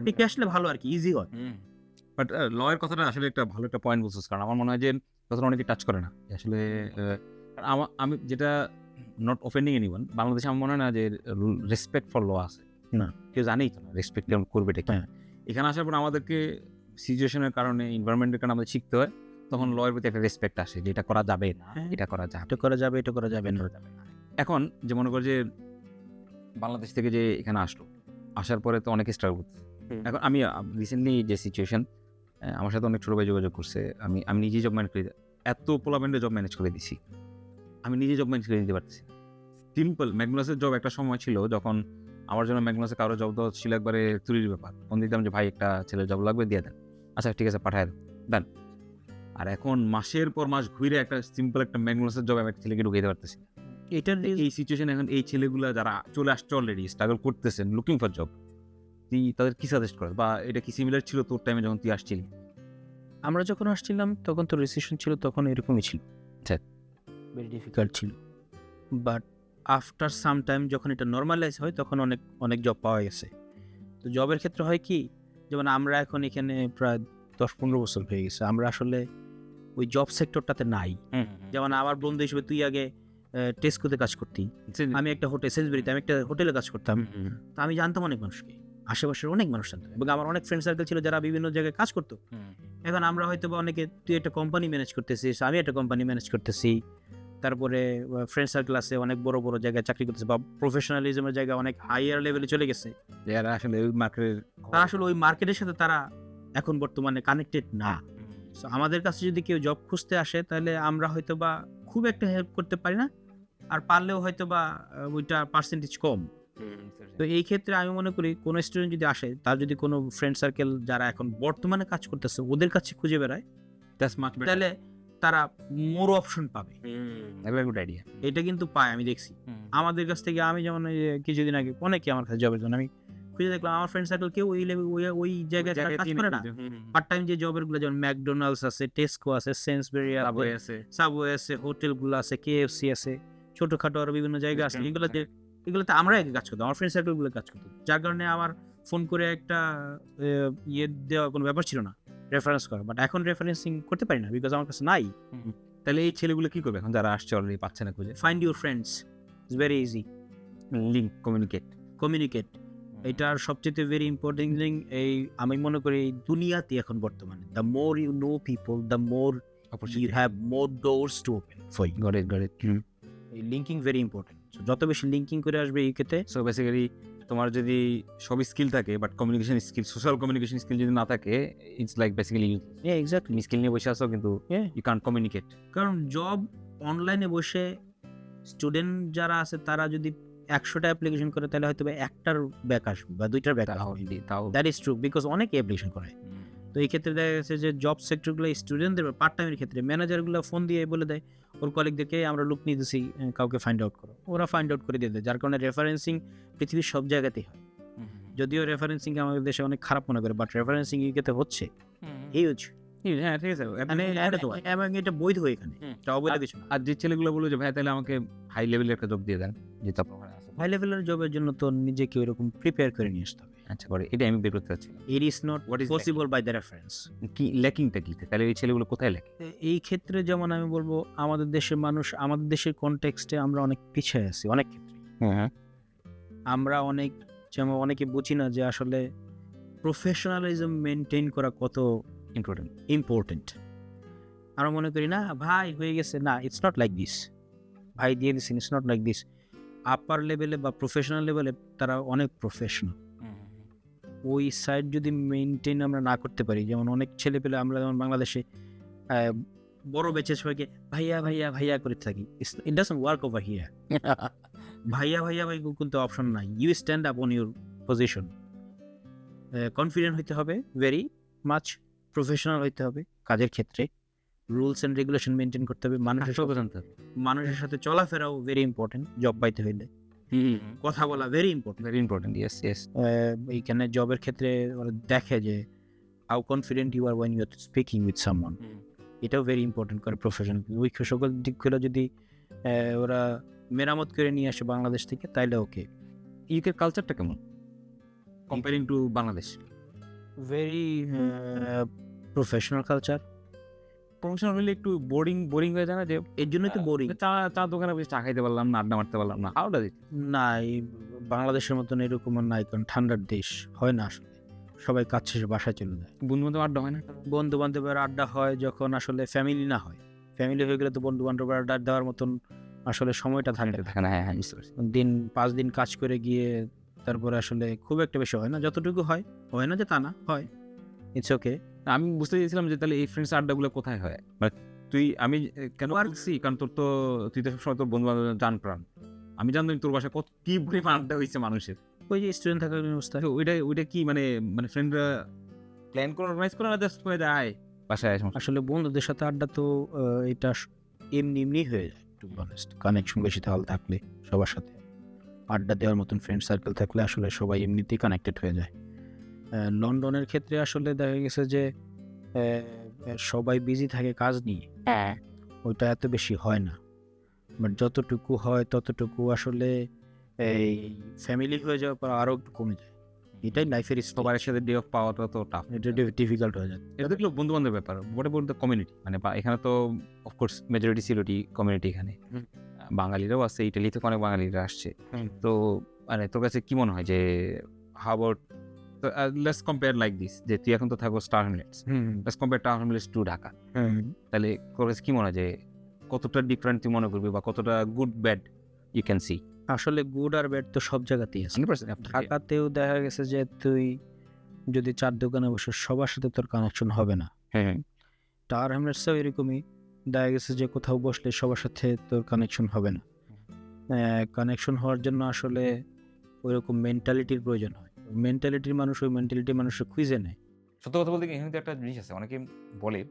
S1: টিকে আসলে ভালো আর কি, ইজি হয়।
S2: বাট লয়ের কথাটা আসলে একটা ভালো একটা পয়েন্ট বলছিস, কারণ আমার মনে হয় যে কথাটা অনেকে টাচ করে না আসলে। আমি যেটা, নট অফেন্ডিং এনিওয়ান, বাংলাদেশে আমার মনে হয় না যে রেসপেক্ট ফর ল আছে।
S1: না,
S2: কেউ জানেই তো না রেসপেক্ট কেমন করবে এটা। এখানে আসার পর আমাদেরকে সিচুয়েশনের কারণে, এনভায়রনমেন্টের কারণে আমাদের শিখতে হয়, তখন লয়ের প্রতি একটা রেসপেক্ট আসে যে এটা করা যাবে না, এটা করা যাবে,
S1: এটা করা যাবে, এটা করা যাবে না।
S2: এখন যে মনে কর যে বাংলাদেশ থেকে যে এখানে আসার পরে তো অনেকে স্ট্রাগল করছে। এখন আমি রিসেন্টলি যে সিচুয়েশন, আমার সাথে অনেক ছোটো ভাই যোগাযোগ করছে, আমি নিজেই জব ম্যানেজ করে, এত পোলামেন্টে জব ম্যানেজ করে দিছি, আমি নিজে জব ম্যানেজ করে দিতে পারতেছি। সিম্পল ম্যাকডোনাল্ডসের জব একটা সময় ছিল যখন আমার জন্য ম্যাকডোনাল্ডসে কারো জব দেওয়া ছিল একবারে চুরির ব্যাপার। ফোন দিতাম যে ভাই একটা ছেলের জব লাগবে, দিয়ে দেন, আচ্ছা ঠিক আছে পাঠায় দেন। আর এখন মাসের পর মাস ঘুরে একটা সিম্পল একটা ম্যাকডোনাল্ডসের জব একটা ছেলেকে ঢুকে দিতে পারতেছি।
S1: এটার
S2: এই সিচুয়েশন এখন এই ছেলেগুলা যারা চলে আসছে অলরেডি, স্ট্রাগল করতেছেন, লুকিং ফর জব, তুই তাদের কি সাজেস্ট কর? বা এটা কি সিমিলার ছিল তোর টাইমে যখন তুই আসছিলি?
S1: আমরা যখন আসছিলাম তখন তো রিসেশন ছিল, তখন এরকমই ছিল,
S2: আচ্ছা,
S1: ভেরি ডিফিকাল্ট ছিল। বাট আফটার সাম টাইম যখন এটা নর্মালাইজ হয় তখন অনেক জব পাওয়া গেছে। তো জবের ক্ষেত্রে হয় কি, যেমন আমরা এখন এখানে প্রায় 10-15 বছর হয়ে গেছে, আমরা আসলে ওই জব সেক্টরটাতে নাই। যেমন আমার বন্ধু হিসেবে তুই আগে টেস্কোতে কাজ করতি, আমি একটা হোটেল, সেন্সবেরিতে আমি একটা হোটেলে কাজ করতাম। তো আমি জানতাম অনেক মানুষকে, আশেপাশের অনেক মানুষ জানতাম, এবং আমার অনেক ফ্রেন্ড সার্কেল ছিল যারা বিভিন্ন জায়গায় কাজ করতো। এখন আমরা হয়তো বা অনেকে, তুই একটা কোম্পানি ম্যানেজ করতেছিস, আমি একটা কোম্পানি ম্যানেজ করতেছি, তারপরে ফ্রেন্ড সার্কেল আছে অনেক বড় বড় জায়গায় চাকরি করতেছে, বা প্রফেশনালিজমের জায়গায় অনেক হাইয়ার লেভেলে চলে গেছে।
S2: যারা আসলে ওই মার্কেটের,
S1: তারা আসলে ওই মার্কেটের সাথে তারা এখন বর্তমানে কানেক্টেড না। সো আমাদের কাছে যদি কেউ জব খুঁজতে আসে, তাহলে আমরা হয়তো বা খুব একটা হেল্প করতে পারি না, আর পারলেও হয়তো বা ওইটা পার্সেন্টেজ কম। তো এই ক্ষেত্রে আমি মনে করি কোনো স্টুডেন্ট যদি আসে, তার যদি কোনো ফ্রেন্ড সার্কেল যারা এখন বর্তমানে কাজ করতেছে ওদের কাছে খুঁজে বেড়ায়, তাহলে তারা মোর অপশন পাবে।
S2: Good idea.
S1: এটা কিন্তু পায়, আমি দেখছি আমাদের কাছ থেকে। আমি যেমন কিছুদিন আগে অনেকে আমার কাছে জবের জন্য, আমি খুঁজে দেখলাম আমার ফ্রেন্ড সার্কেল কেউ ওই level- ওই জায়গায় কাজ করে না। পার্ট টাইম যে জবের গুলো যেমন ম্যাকডোনাল্ডস আছে, টেস্কো আছে, সেন্সবেরি আছে, সাবওয়ে আছে, হোটেল গুলো আছে, কেএফসি আছে, ছোটখাটো আরো বিভিন্ন জায়গা আছে, এগুলোতে আমরা আগে কাজ করতাম, আমার ফ্রেন্ড সার্কেল গুলো কাজ করতো, যার কারণে আমার ফোন করে একটা ইয়ে দেওয়া কোনো ব্যাপার ছিল না, রেফারেন্স করা। বাট এখন রেফারেন্সিং করতে পারি না, বিকজ আমার কাছে নাই।
S2: তাহলে এই ছেলেগুলো কি করবে এখন যারা আসছে অলরেডি পাচ্ছে না খুঁজে?
S1: Find your friends, it's very easy.
S2: Link
S1: communicate, এটার সবচেয়ে ভেরি ইম্পর্টেন্ট লিঙ্ক। এই আমি মনে করি এই দুনিয়াতে এখন বর্তমানে the more you know people, the more you have more doors to open for you.
S2: Got it.
S1: এই লিঙ্কিং ভেরি ইম্পর্টেন্ট। যত বেশি লিঙ্কিং করে আসবে এই ক্ষেত্রে,
S2: সো বেসিক্যালি তোমার যদি সব স্কিল থাকে but communication skill, social communication skill যদি না থাকে, ইটস লাইক বেসিক্যালি
S1: এক্স্যাক্টলি
S2: তুমি স্কিল নিয়ে বসে আছো কিন্তু ইউ ক্যান্ট কমিউনিকেট।
S1: কারণ জব অনলাইনে বসে স্টুডেন্ট যারা আছে তারা যদি 100টা অ্যাপ্লিকেশন করে তাহলে হয়তো একটার ব্যাক আসবে বা 2টার ব্যাক আসবে।
S2: তাও
S1: দ্যাট ইজ ট্রু, বিকজ অনেকে অ্যাপ্লিকেশন করে। তো এই ক্ষেত্রে দেখা গেছে যে জব সেক্টরগুলো স্টুডেন্টদের পার্ট টাইমের ক্ষেত্রে ম্যানেজারগুলো ফোন দিয়ে বলে দেয় ওর কলিগদেরকে আমরা লুক নিয়ে দিচ্ছি, কাউকে ফাইন্ড আউট করো, ওরা ফাইন্ড আউট করে দিয়ে দেয়। যার কারণে রেফারেন্সিং পৃথিবীর সব জায়গাতেই হয়। যদিও রেফারেন্সিং আমাদের দেশে অনেক খারাপ মনে করে, বাট রেফারেন্সিং এই ক্ষেত্রে হচ্ছে হিউজ।
S2: হ্যাঁ ঠিক আছে,
S1: মানে এবং এটা বৈধ এখানে, এটা অবৈধ কিছু না।
S2: আর যে ছেলেগুলো বললো যে ভাই তাহলে আমাকে হাই লেভেলের একটা জব দিয়ে দেন, যেটা আপনার ওখানে আছে,
S1: হাই লেভেলের জবের জন্য তো নিজেকে ওইরকম প্রিপেয়ার করে নিয়ে আসতে হবে।
S2: আচ্ছা করে এটা আমি বের করতে চাচ্ছি।
S1: It is not
S2: What is
S1: possible by the reference.
S2: কি ল্যাকিংটা কি, তাহলে এই ছেলেগুলো কোথায় ল্যাকিং?
S1: এই ক্ষেত্রে যেমন আমি বলবো আমাদের দেশের মানুষ, আমাদের দেশের কনটেক্সটে আমরা অনেক পিছিয়ে আছি অনেক ক্ষেত্রে। আমরা অনেক যেমন অনেকে বুঝি না যে আসলে প্রফেশনালিজম মেনটেন করা কত ইম্পর্টেন্ট। আমরা মনে করি না ভাই হয়ে গেছে, না ইটস নট লাইক দিস, ভাই দিয়ে দিচ্ছেন, ইটস নট লাইক দিস। আপার লেভেলে বা প্রফেশনাল লেভেলে তারা অনেক প্রফেশনাল। ওই সাইড যদি মেনটেন আমরা না করতে পারি, যেমন অনেক ছেলে পেলে আমরা যেমন বাংলাদেশে বড় বেচে সবাইকে ভাইয়া ভাইয়া ভাইয়া করে থাকি, it doesn't work over here. ভাইয়া ভাইয়া ভাই কিন্তু অপশন নাই, you stand up on your position. Confident হইতে হবে, ভেরি মাচ প্রফেশনাল হইতে হবে কাজের ক্ষেত্রে, রুলস অ্যান্ড রেগুলেশন মেনটেন করতে হবে, মানুষের সাথে চলাফেরাও ভেরি ইম্পর্টেন্ট জব পাইতে হইলে, কথা বলা ভেরি ইম্পর্টেন্ট। এইখানে জবের ক্ষেত্রে ওরা দেখে যে how confident you are when you are speaking with someone, এটাও ভেরি ইম্পর্টেন্ট করে প্রফেশন। ওই সকল দিকগুলো যদি ওরা মেরামত করে নিয়ে আসে বাংলাদেশ থেকে, তাইলে ওকে।
S2: ইউকের কালচারটা কেমন comparing two Bangladesh?
S1: Very professional culture.
S2: Professional হলে একটু বোরিং হয়ে যায় না? যে
S1: এর জন্যই তো বোরিং।
S2: চা দোকানে বসে চা খাইতে পারলাম না, আড্ডা মারতে পারলাম না, হাউ ডাজ ইট?
S1: না, এই বাংলাদেশের মতন এরকম আর নাই, কারণ ঠান্ডার দেশ হয় না আসলে, সবাই কাজ শেষে বাসায় চলে যায়।
S2: বন্ধু বান্ধব আড্ডা হয় না?
S1: বন্ধু বান্ধবের আড্ডা হয় যখন আসলে ফ্যামিলি না হয়, ফ্যামিলি হয়ে গেলে তো বন্ধু বান্ধবের আড্ডা দেওয়ার মতন আসলে সময়টা থাকে
S2: না। হ্যাঁ বুঝতে পারছি।
S1: 5 দিন কাজ করে গিয়ে তারপরে আসলে খুব একটা বেশি হয় না, যতটুকু হয় না যে তা না, হয়, ইটস ওকে।
S2: আমি বুঝতে চেয়েছিলাম যে তাহলে এই ফ্রেন্ডস আড্ডাগুলো কোথায় হয়, মানে আমি কেন বলছি, কারণ তুই তো সবসময় তোর বন্ধু বান্ধব জান প্রাণ, আমি জানতাম তোর বাসায় কত কি পরিমাণ আড্ডা হয়েছে মানুষের।
S1: ওই যে স্টুডেন্ট থাকার অবস্থা,
S2: ওইটা কি মানে ফ্রেন্ডরা প্ল্যান করে অর্গানাইজ করে না, জাস্ট হয়ে যায় বাসায়?
S1: আসলে বন্ধুদের সাথে আড্ডা তো এটা এমনি হয়ে যায়, টু বি অনেস্ট। কানেকশন বেশি থাকলে সবার সাথে আড্ডা দেওয়ার মতন ফ্রেন্ড সার্কেল থাকলে আসলে সবাই এমনিতেই কানেক্টেড হয়ে যায়। লন্ডনের ক্ষেত্রে আসলে দেখা গেছে যে সবাই বিজি থাকে কাজ নিয়ে, ওইটা এত বেশি হয় না, বাট যতটুকু হয় ততটুকু আসলে এই ফ্যামিলি হয়ে যাওয়ার পর আরও একটু কমে যায়। এটাই লাইফের
S2: সবার সাথে ডে অফ পাওয়াটা তো টাফ,
S1: এটা ডিফিকাল্ট হয়ে যায়।
S2: এটা দেখলো বন্ধু বান্ধবের ব্যাপার, হোয়াট অ্যাবাউট দ্য কমিউনিটি? মানে এখানে তো অফকোর্স মেজরিটি সিলেটি কমিউনিটি, এখানে বাঙালিরাও আছে, ইটালিতে অনেক বাঙালিরা আসছে, তো মানে তোর কাছে কি মনে হয় যে how about let's compare like this, যে তুই এখন তো থাকবো Star Hamlets, let's compare Star Hamlets to Dhaka, তাহলে তোর কাছে কি মনে হয় যে কতটা ডিফারেন্ট তুই মনে করবি, বা কতটা good bad you can see?
S1: আসলে গুড আর ব্যাড তো সব জায়গাতেই আছে।
S2: 100%
S1: ঢাকাতেও দেখা গেছে যে তুই যদি চার দোকানে বসে সবার সাথে তোর কানেকশন হবে না। টাওয়ার হ্যামলেটসও এরকমই, দেখা গেছে যে কোথাও বসলে সবার সাথে তোর কানেকশন হবে না। কানেকশন হওয়ার জন্য আসলে ওইরকম মেন্টালিটির প্রয়োজন হয়, মেন্টালিটির মানুষ ওই মেন্টালিটির মানুষের খুঁজে নেয়।
S2: সত্য কথা বলতে এখানে একটা জিনিস আছে, অনেকে বলে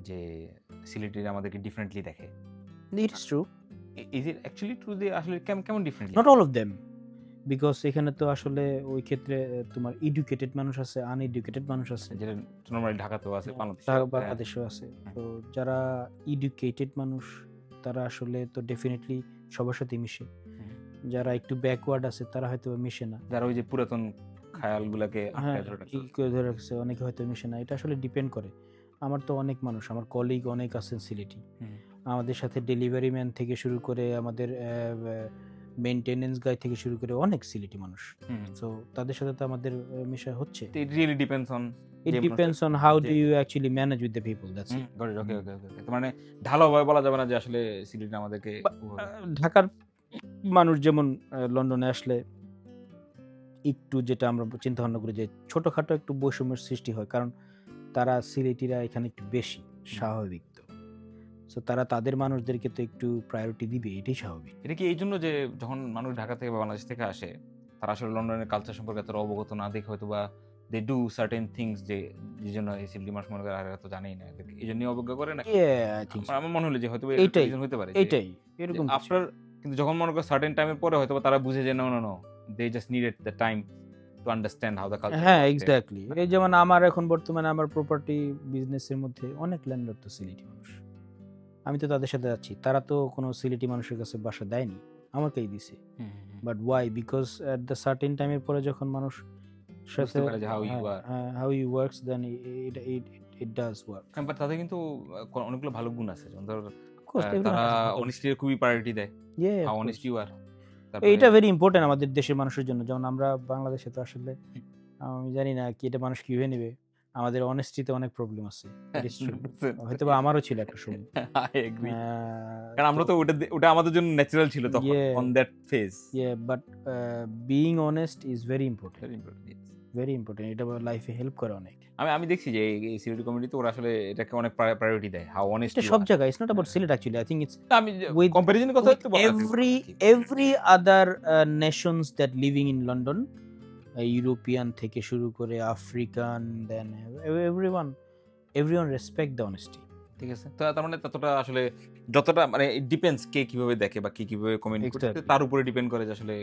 S2: যে সিলেটিরা আমাদেরকে ডিফারেন্টলি দেখে।
S1: It's true.
S2: Is it actually true? They আসলে কেমন differently?
S1: Not all of them, because এখানে তো আসলে ওই ক্ষেত্রে তোমার এডুকেটেড মানুষ আছে, আনএডুকেটেড মানুষ আছে,
S2: যেটা নরমালি ঢাকাতেও আছে,
S1: বাংলাদেশেও আছে। তো যারা এডুকেটেড মানুষ তারা আসলে তো ডেফিনেটলি সবার সাথে মিশে, যারা একটু ব্যাকওয়ার্ড আছে তারা হয়তো মিশে না,
S2: যারা ওই যে পুরাতন খায়ালগুলোকে
S1: হ্যাঁ
S2: আটকায় ধরে রাখছে।
S1: ঠিক করে ধরে রাখছে, অনেকে হয়তো মিশে না। এটা আসলে ডিপেন্ড করে। আমার তো অনেক মানুষ, আমার কলিগ অনেক আছেন সিলেটি, আমাদের সাথে ডেলিভারি ম্যান থেকে শুরু করে আমাদের মেইনটেনেন্স গাই থেকে শুরু করে অনেক সিলেটি মানুষ। সো তাদের সাথে তো আমাদের মেশা হচ্ছে।
S2: It really depends on
S1: It depends on how do you actually manage with the people, that's it.
S2: ওকে ওকে ওকে। মানে ঢালাওভাবে বলা যাবে না যে আসলে সিলেটি আমাদেরকে
S1: ঢাকার মানুষ যেমন লন্ডনে আসলে একটু, যেটা আমরা চিন্তা ভাবনা করি যে ছোটখাটো একটু বৈষম্যের সৃষ্টি হয়, কারণ তারা সিলেটিরা এখানে একটু বেশি স্বাভাবিক, তো সো তারা তাদের মানুষদেরকে তো একটু প্রায়োরিটি দিবে, এটাই স্বাভাবিক।
S2: এটা কি এই জন্য যে যখন মানুষ ঢাকা থেকে বা বাংলাদেশ থেকে আসে তারা আসলে লন্ডনের কালচার সম্পর্কে এতটা অবগত না দেখে হয়তো বা দে ডু সার্টেন থিংস যে যে জন্য এই সিলেটি মানুষ মনে করে আর এরা তো জানেই না, এদেরকে এই জন্যই অবজ্ঞা করে না।
S1: I think so.
S2: আমার মনে হলো যে হয়তো
S1: এইটাই
S2: রিজন হতে পারে
S1: এইটাই এরকম কিছু।
S2: আফটার, কিন্তু যখন মনে করো সার্টেন টাইমের পরে হয়তো বা তারা বুঝে যে no no no they just needed the time to understand how the culture.
S1: হ্যাঁ এক্স্যাক্টলি। এই যেমন আমার এখন বর্তমানে আমার প্রপার্টি বিজনেসের মধ্যে অনেক ল্যান্ডলর্ড তো সিলেটি মানুষ, আমি তো তাদের সাথে যাচ্ছি, তারা তো কোনো সিলেটি মানুষের কাছে বাসা দেয়নি, আমাকেই দিছে। But why? Because at the certain টাইমের পরে যখন মানুষ সাথে how you works, then it does work.
S2: But তাদের কিন্তু অনেকগুলো ভালো গুণ আছে, যেমন ধর
S1: course, everyone
S2: তারা
S1: has a-
S2: অনেস্টির খুবই প্রায়োরিটি দেয়,
S1: Yeah, of
S2: how
S1: course.
S2: Honest you are.
S1: এইটা ভেরি ইম্পর্টেন্ট আমাদের দেশের মানুষের জন্য। যেমন আমরা বাংলাদেশে তো আসলে আমি জানি না কি এটা মানুষ কিভাবে নেবে, আমাদের অনেস্টিতে অনেক প্রবলেম আছে। It is true. হয়তো বা আমারও ছিল একটা সময়।
S2: I agree. কারণ আমরা তো ওটা আমাদের জন্য ন্যাচারাল ছিল তখন,
S1: Yeah.
S2: On that phase.
S1: Yeah, but being honest is very important.
S2: Very important, yes.
S1: Very important. এটা লাইফে হেল্প করে অনেক।
S2: আমি দেখছি যে এই সিলেটি কমিউনিটিতে ওরা আসলে এটাকে অনেক প্রায়োরিটি দেয়, হাউ অনেস্ট
S1: এটা সব জায়গায়, it's not about Sylhet actually. I think it's
S2: আমি
S1: with
S2: কম্পারিজনের কথা
S1: with
S2: একটু বলা
S1: every other nations that living in London, European থেকে শুরু করে African, then everyone respect the honesty.
S2: ঠিক আছে। তো তার মানে ততটা আসলে যতটা মানে ইট ডিপেন্ডস কে কিভাবে দেখে বা কে কিভাবে কমেন্ট করছে,
S1: Exactly.
S2: তার উপরে ডিপেন্ড করে যে আসলে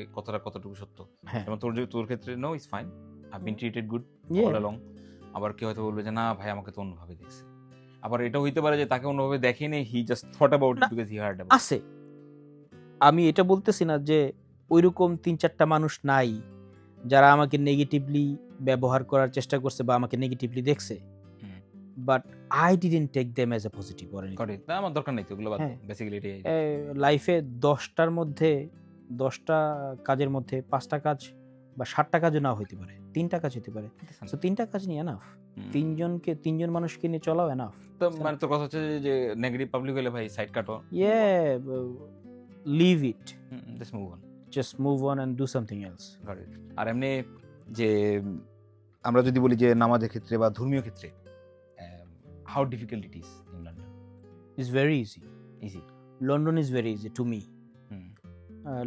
S2: কতটুকু সত্য।
S1: হ্যাঁ
S2: যেমন তোর ক্ষেত্রে no is fine, I been treated good
S1: Yeah.
S2: All along. আবার কেউ হয়তো বলবে যে না ভাই আমাকে তো অন্যভাবে দেখছে। আবার এটা হইতে পারে যে তাকে অন্যভাবে দেখেনি, he just thought about it
S1: না,
S2: বিকজ হি হার্ড অ্যাবাউট।
S1: আছে, আমি এটা বলতেছি না যে ওইরকম 3-4টা মানুষ নাই যারা আমাকে নেগেটিভলি ব্যবহার করার চেষ্টা করছে বা আমাকে নেগেটিভলি দেখছে, but I didn't take them as a positive or anything.
S2: করে না, আমার দরকার নেই তো ওগুলো বাদ।
S1: হ্যাঁ।
S2: বেসিক্যালি এটাই।
S1: লাইফে 10টার মধ্যে 10টা কাজের মধ্যে 5টা কাজ বা 7টা কাজও না হইতে পারে, 3টা কাজ হইতে পারে। সো 3টা কাজ নিয়ে এনাফ, তিনজন মানুষকে নিয়ে চলাও এনাফ।
S2: তো মানে তোর কথা হচ্ছে যে নেগেটিভ পাবলিক হলে ভাই সাইড কাটো,
S1: leave it,
S2: just move on,
S1: just move on and do something else.
S2: আর এমনি যে আমরা যদি বলি যে নামাজের ক্ষেত্রে বা ধর্মীয় ক্ষেত্রে how difficult it is in London?
S1: It's very easy.
S2: Easy.
S1: London is very easy to me.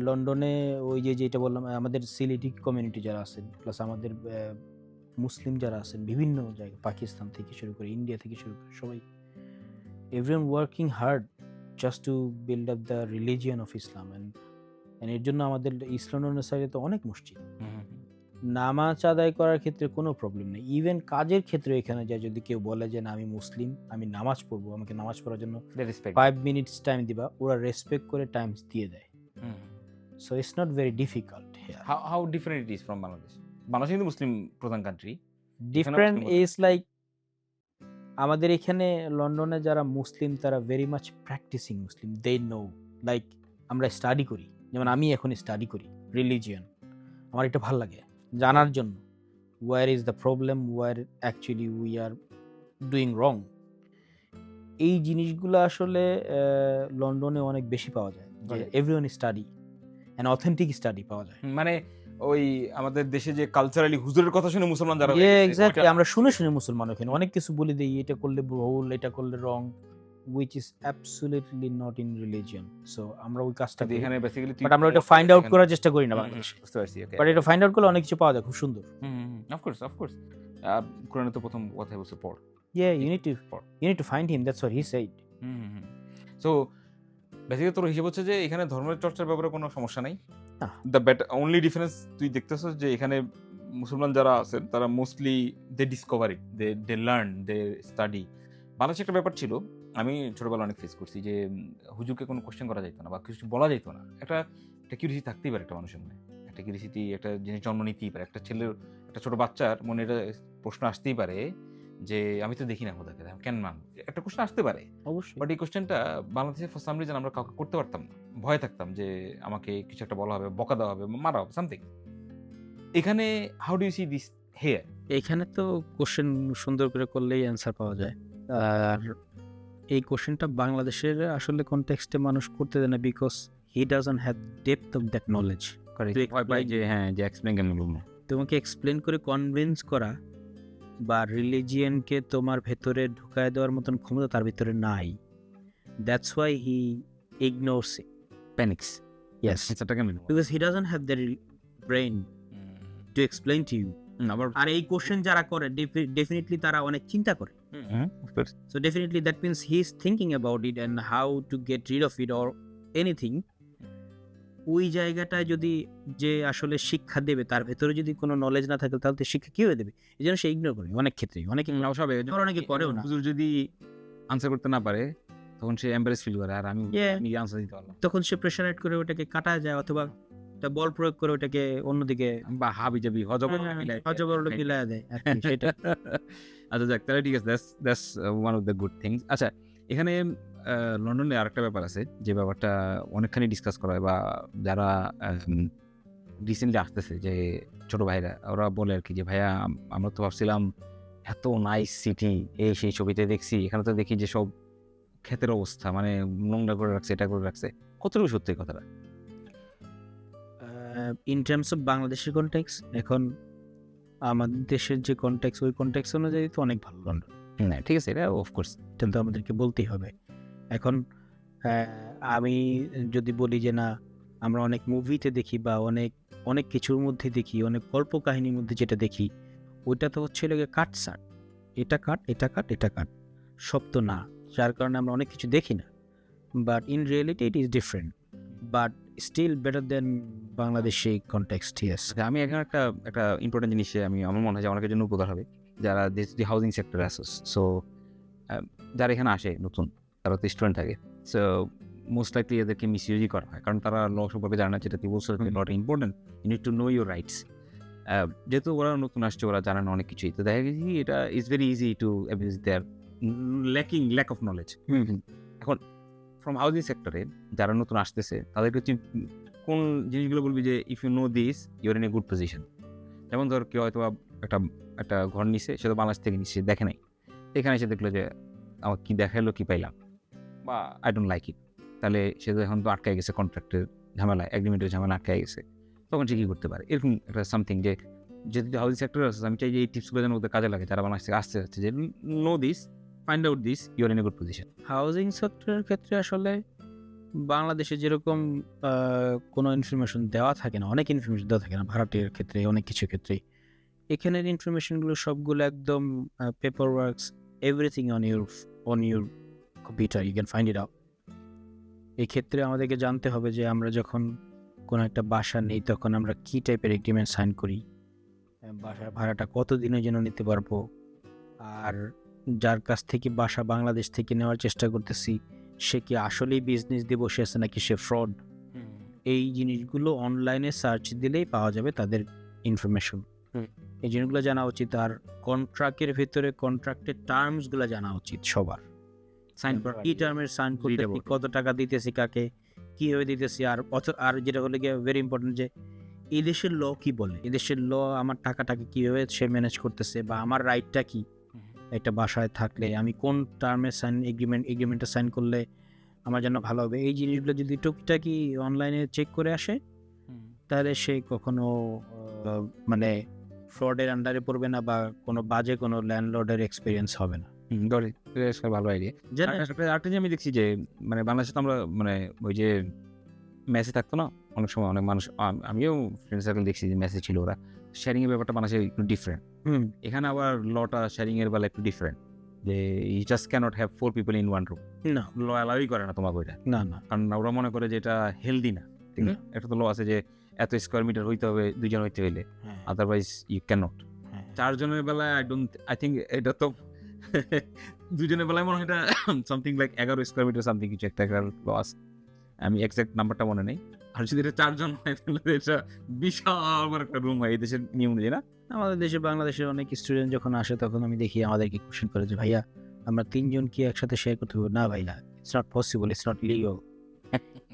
S1: লন্ডনে ওই যে যেটা বললাম, আমাদের সিলেটি কমিউনিটি যারা আছেন, প্লাস আমাদের মুসলিম যারা আছেন বিভিন্ন জায়গায়, পাকিস্তান থেকে শুরু করে ইন্ডিয়া থেকে শুরু করে সবাই, everyone working hard just to build up the religion of Islam. And এর জন্য আমাদের ইস্ট লন্ডনের সাইডে তো অনেক মসজিদ, নামাজ আদায় করার ক্ষেত্রে কোনো প্রবলেম নেই। ইভেন কাজের ক্ষেত্রে এখানে যা যদি কেউ বলে যে না আমি মুসলিম, আমি নামাজ পড়বো, আমাকে নামাজ পড়ার জন্য 5 মিনিটস টাইম দিবা, ওরা রেসপেক্ট করে টাইম দিয়ে দেয়। So it's not very difficult here.
S2: How different it is from Bangladesh? Bangladesh কিন্তু মুসলিম প্রধান কান্ট্রি।
S1: ডিফারেন্ট ইজ লাইক, আমাদের এখানে লন্ডনে যারা মুসলিম তারা very much practising Muslim, they know, like আমরা স্টাডি করি, যেমন আমি এখন স্টাডি করি রিলিজিয়ন, আমার এটা ভালো লাগে জানার জন্য war is the problem, war actually we are doing wrong. এই জিনিসগুলো আসলে লন্ডনে অনেক বেশি পাওয়া যায়, যে everyone study and authentic study পাওয়া যায়।
S2: মানে ওই আমাদের দেশে যে কালচারালি হুজুরের কথা শুনে মুসলমান যারা,
S1: এক্স্যাক্টলি, আমরা শুনে মুসলমান ওখানে অনেক কিছু বলে দিই, এটা করলে ভুল, এটা করলে রং, which is absolutely not in religion. So আমরা ওই কাজটা করি,
S2: এখানে বেসিক্যালি
S1: বাট আমরা এটা ফাইন্ড আউট করার চেষ্টা করি না বাংলাদেশে।
S2: বুঝতে পারছি, ওকে।
S1: বাট এটা ফাইন্ড আউট করলে অনেক কিছু পাওয়া যায়, খুব সুন্দর।
S2: অফ কোর্স কোরআনে তো প্রথম কথা বলছে পড়।
S1: Yeah, you need to find him, that's what he said.
S2: So basically তোর হিসেব হচ্ছে যে এখানে ধর্মের চর্চার ব্যাপারে কোনো সমস্যা নাই, দ্য অনলি ডিফারেন্স তুই দেখতেছ যে এখানে মুসলমান যারা আছেন তারা mostly they discover it, they learn, they study. বাংলাদেশে একটা ব্যাপার ছিল, আমি ছোটবেলা অনেক ফেস করছি যে হুজুরকে কোনো কোশ্চেন করা যেত না বা কিছু বলা যেত না। একটা কিউরিয়াসিটি থাকতেই পারে একটা মানুষের মনে, একটা কিউরিয়াসিটি, একটা জিনিস জন্ম নিতেই পারে একটা ছেলের, একটা ছোট বাচ্চার মনে এটা প্রশ্ন আসতেই পারে যে আমি তো দেখি না খোদাকে, কেন মানব, একটা কোশ্চেন আসতে পারে।
S1: অবশ্যই।
S2: বাট এই কোশ্চেনটা বাংলাদেশে ফর সাম রিজন আমরা কাউকে করতে পারতাম না, ভয় থাকতাম যে আমাকে কিছু একটা বলা হবে, বকা দেওয়া হবে, মারা হবে, সামথিং। এখানে how do you see this here?
S1: এখানে তো কোশ্চেন সুন্দর করে করলেই অ্যান্সার পাওয়া যায়। আর এই কোশ্চেনটা বাংলাদেশের আসলে কনটেক্সটে মানুষ করতে দেয় না, because he doesn't have depth of that knowledge.
S2: ভয় পাই যে হ্যাঁ যে এক্সপ্লেন কেন বলবো।
S1: তোমাকে এক্সপ্লেন করে কনভিন্স করা বা রিলিজিয়নকে তোমার ভেতরে ঢুকায় দেওয়ার মতন ক্ষমতা তার ভিতরে নাই। That's why he ignores it, panics. Yes,
S2: সেটা কেন
S1: because he doesn't have the brain to explain to you.
S2: আবার
S1: আর এই কোশ্চেন যারা করে ডেফিনেটলি তারা অনেক চিন্তা করে। So definitely that means he's thinking about it and how to get rid of it or anything. ওই জায়গাটায় যদি যে আসলে শিক্ষা দেবে তার ভেতরে যদি কোনো নলেজ না থাকে তাহলে তো শিক্ষা কিভাবে দেবে? এই জন্য সে ইগনোর করে অনেক ক্ষেত্রেই, অনেকে অনেকে করেও না।
S2: হুজুর যদি আনসার করতে না পারে তখন সে এম্বারেস ফিল করে, আর আমি
S1: Yeah.
S2: নিজে আনসার দিতে পারলাম
S1: তখন সে প্রেশারাইট করে ওটাকে কাটা যায়, অথবা একটা বল প্রয়োগ করে ওটাকে অন্যদিকে
S2: বা হাবি জাবি
S1: হজবরল মিলায় দেয় আর কি, সেটা।
S2: আচ্ছা যাক, তাহলে ঠিক আছে, that's one of the good things. আচ্ছা, এখানে লন্ডনে আরেকটা ব্যাপার আছে যে ব্যাপারটা অনেকখানি ডিসকাস করা হয়, বা যারা রিসেন্টলি আসতেছে যে ছোট ভাইরা, ওরা বলে আর কি যে ভাইয়া আমরা তো ভাবছিলাম এত নাইস সিটি, এই সেই ছবিতে দেখছি, এখানে তো দেখি যে সব ক্ষেতের অবস্থা, মানে নোংরা করে রাখছে, এটা করে রাখছে। কতটুকু সত্যি এই কথাটা?
S1: ইন টার্মস অফ বাংলাদেশের কনটেক্স, এখন আমাদের দেশের যে কনটেক্স, ওই কনটেক্স অনুযায়ী তো অনেক ভালো লন্ডন।
S2: না ঠিক আছে, এটা অফকোর্স
S1: এটা তো আমাদেরকে বলতেই হবে। এখন আমি যদি বলি যে না, আমরা অনেক মুভিতে দেখি বা অনেক অনেক কিছুর মধ্যে দেখি, অনেক গল্প কাহিনীর মধ্যে যেটা দেখি, ওইটা তো হচ্ছে লেগে কাটসাট, এটা কাট, এটা কাট, এটা কাট, সব তো না, যার কারণে আমরা অনেক কিছু দেখি না। But in reality it is different, but still better then Bangladeshi context. Yes,
S2: আমি এখন একটা ইম্পর্টেন্ট জিনিসে আমার মনে হয় যে অনেকের জন্য উপকার হবে, যারা যে হাউজিং সেক্টরে আছে। সো যারা এখানে আসে নতুন, তারা তো স্টুডেন্ট থাকে, সো মোস্ট লাইকলি এদেরকে মিসইউজই করা হয়, কারণ তারা ল সম্পর্কে জানে না, যেটা তুই বলছো not important, you need to know your rights. যেহেতু ওরা নতুন আসছে, ওরা জানে না অনেক কিছুই, তো দেখা গেছে এটা is very easy to abuse their lack of knowledge. এখন ফ্রম হাউজিং সেক্টরে যারা নতুন আসতেছে তাদেরকে তুই কোন জিনিসগুলো বলবি যে if you know this you're in a good position? যেমন ধর কেউ হয়তো একটা ঘর নিছে, সে তো বাংলাদেশ থেকে নিচ্ছে, দেখে নাই, এখানে এসে দেখলো যে আমার কি দেখালো, কি পাইলাম, বা আই ডোন্ট লাইক ইট, তাহলে সে তো এখন তো আটকায় গেছে কন্ট্রাক্টের ঝামেলা, এগ্রিমেন্টের ঝামেলা আটকায় গেছে, তখন সে কী করতে পারে? এরকম একটা সামথিং যে যেহেতু হাউজিং সেক্টরে আছে, আমি চাই যে এই টিপসগুলো যেন ওদের কাজে লাগে, যারা বাংলাদেশ থেকে আসতে যাচ্ছে, যে know this, find out this, you're in a good position.
S1: Housing সেক্টরের ক্ষেত্রে আসলে বাংলাদেশে যেরকম কোনো ইনফরমেশন দেওয়া থাকে না, অনেক ইনফরমেশন দেওয়া থাকে না ভাড়াটিয়ার ক্ষেত্রে, অনেক কিছু ক্ষেত্রেই এখানের ইনফরমেশনগুলো সবগুলো একদম paper works, everything on your computer, you can find it out. এই ক্ষেত্রে আমাদেরকে জানতে হবে যে আমরা যখন কোনো একটা বাসা নেই তখন আমরা কী টাইপের এগ্রিমেন্ট সাইন করি, বাসার ভাড়াটা কত দিনের জন্য নিতে পারবো, আর যার কাছ থেকে বাসা বাংলাদেশ থেকে নেওয়ার চেষ্টা করতেছি সে কি আসলেই বিজনেস দিয়ে বসে আছে নাকি সে ফ্রড। এই জিনিসগুলো অনলাইনে সার্চ দিলেই পাওয়া যাবে তাদের ইনফরমেশন। এই জিনিসগুলো জানা উচিত, আর কন্ট্রাক্টের ভিতরে কন্ট্রাক্টের টার্মসগুলো জানা উচিত সবার।
S2: সাইন
S1: কি টার্মের সাইন করতে কত টাকা দিতেছি কাকে, কীভাবে দিতেছি, আর যেটা হলে গিয়ে ভেরি ইম্পর্টেন্ট যে এই দেশের ল কি বলে, এই দেশের ল আমার টাকাটাকে কীভাবে সে ম্যানেজ করতেছে, বা আমার রাইটটা কি একটা বাসায় থাকলে, আমি কোন টার্মের এগ্রিমেন্টটা সাইন করলে আমার জন্য ভালো হবে। এই জিনিসগুলো যদি টুকিটাকি অনলাইনে চেক করে আসে তাহলে সে কখনো মানে ফ্রডের আন্ডারে পড়বে না, বা কোনো বাজে কোনো ল্যান্ডলর্ডের এক্সপিরিয়েন্স হবে না।
S2: ভালো আইডিয়া। আরেকটা যে আমি দেখছি যে মানে বাংলাদেশে তো আমরা মানে ওই যে মেসে থাকতো না অনেক সময়, অনেক মানুষ, আমিও ফ্রেন্ড সার্কেল দেখছি যে মেসে ছিল, ওরা শেয়ারিং এর ব্যাপারটা বাংলাদেশে একটু ডিফারেন্ট। এখানে আবার লটা শেয়ারিং এর বেলা একটু ডিফারেন্ট, যে you just can't have 4 people in one room.
S1: না,
S2: ল অ্যালাউই করে না তোমাকে ওইটা,
S1: না না,
S2: কারণ ওরা মনে করে যে এটা হেলদি না, ঠিক না? একটা তো ল আছে যে এত স্কোয়ার মিটার হইতে হবে দুজন হইতে হইলে, আদারওয়াইজ ইউ ক্যান নট। চারজনের বেলায় আই থিঙ্ক এটা তো দুজনের বেলায় মনে হয় এটা something like 11 square metre something কিছু একটা লস, আমি এক্সাক্ট নাম্বারটা মনে নেই। আর যদি এটা 4 জন হয় তাহলে এটা বিশাল বড় একটা রুম হয় এই দেশের নিয়ম অনুযায়ী না।
S1: আমাদের দেশে বাংলাদেশের অনেক স্টুডেন্ট যখন আসে তখন আমি দেখি আমাদেরকে কোশ্চেন করে যে ভাইয়া আমরা 3 জন কি একসাথে শেয়ার করতে পারবো? না ভাইয়া, it's not possible, it's not legal,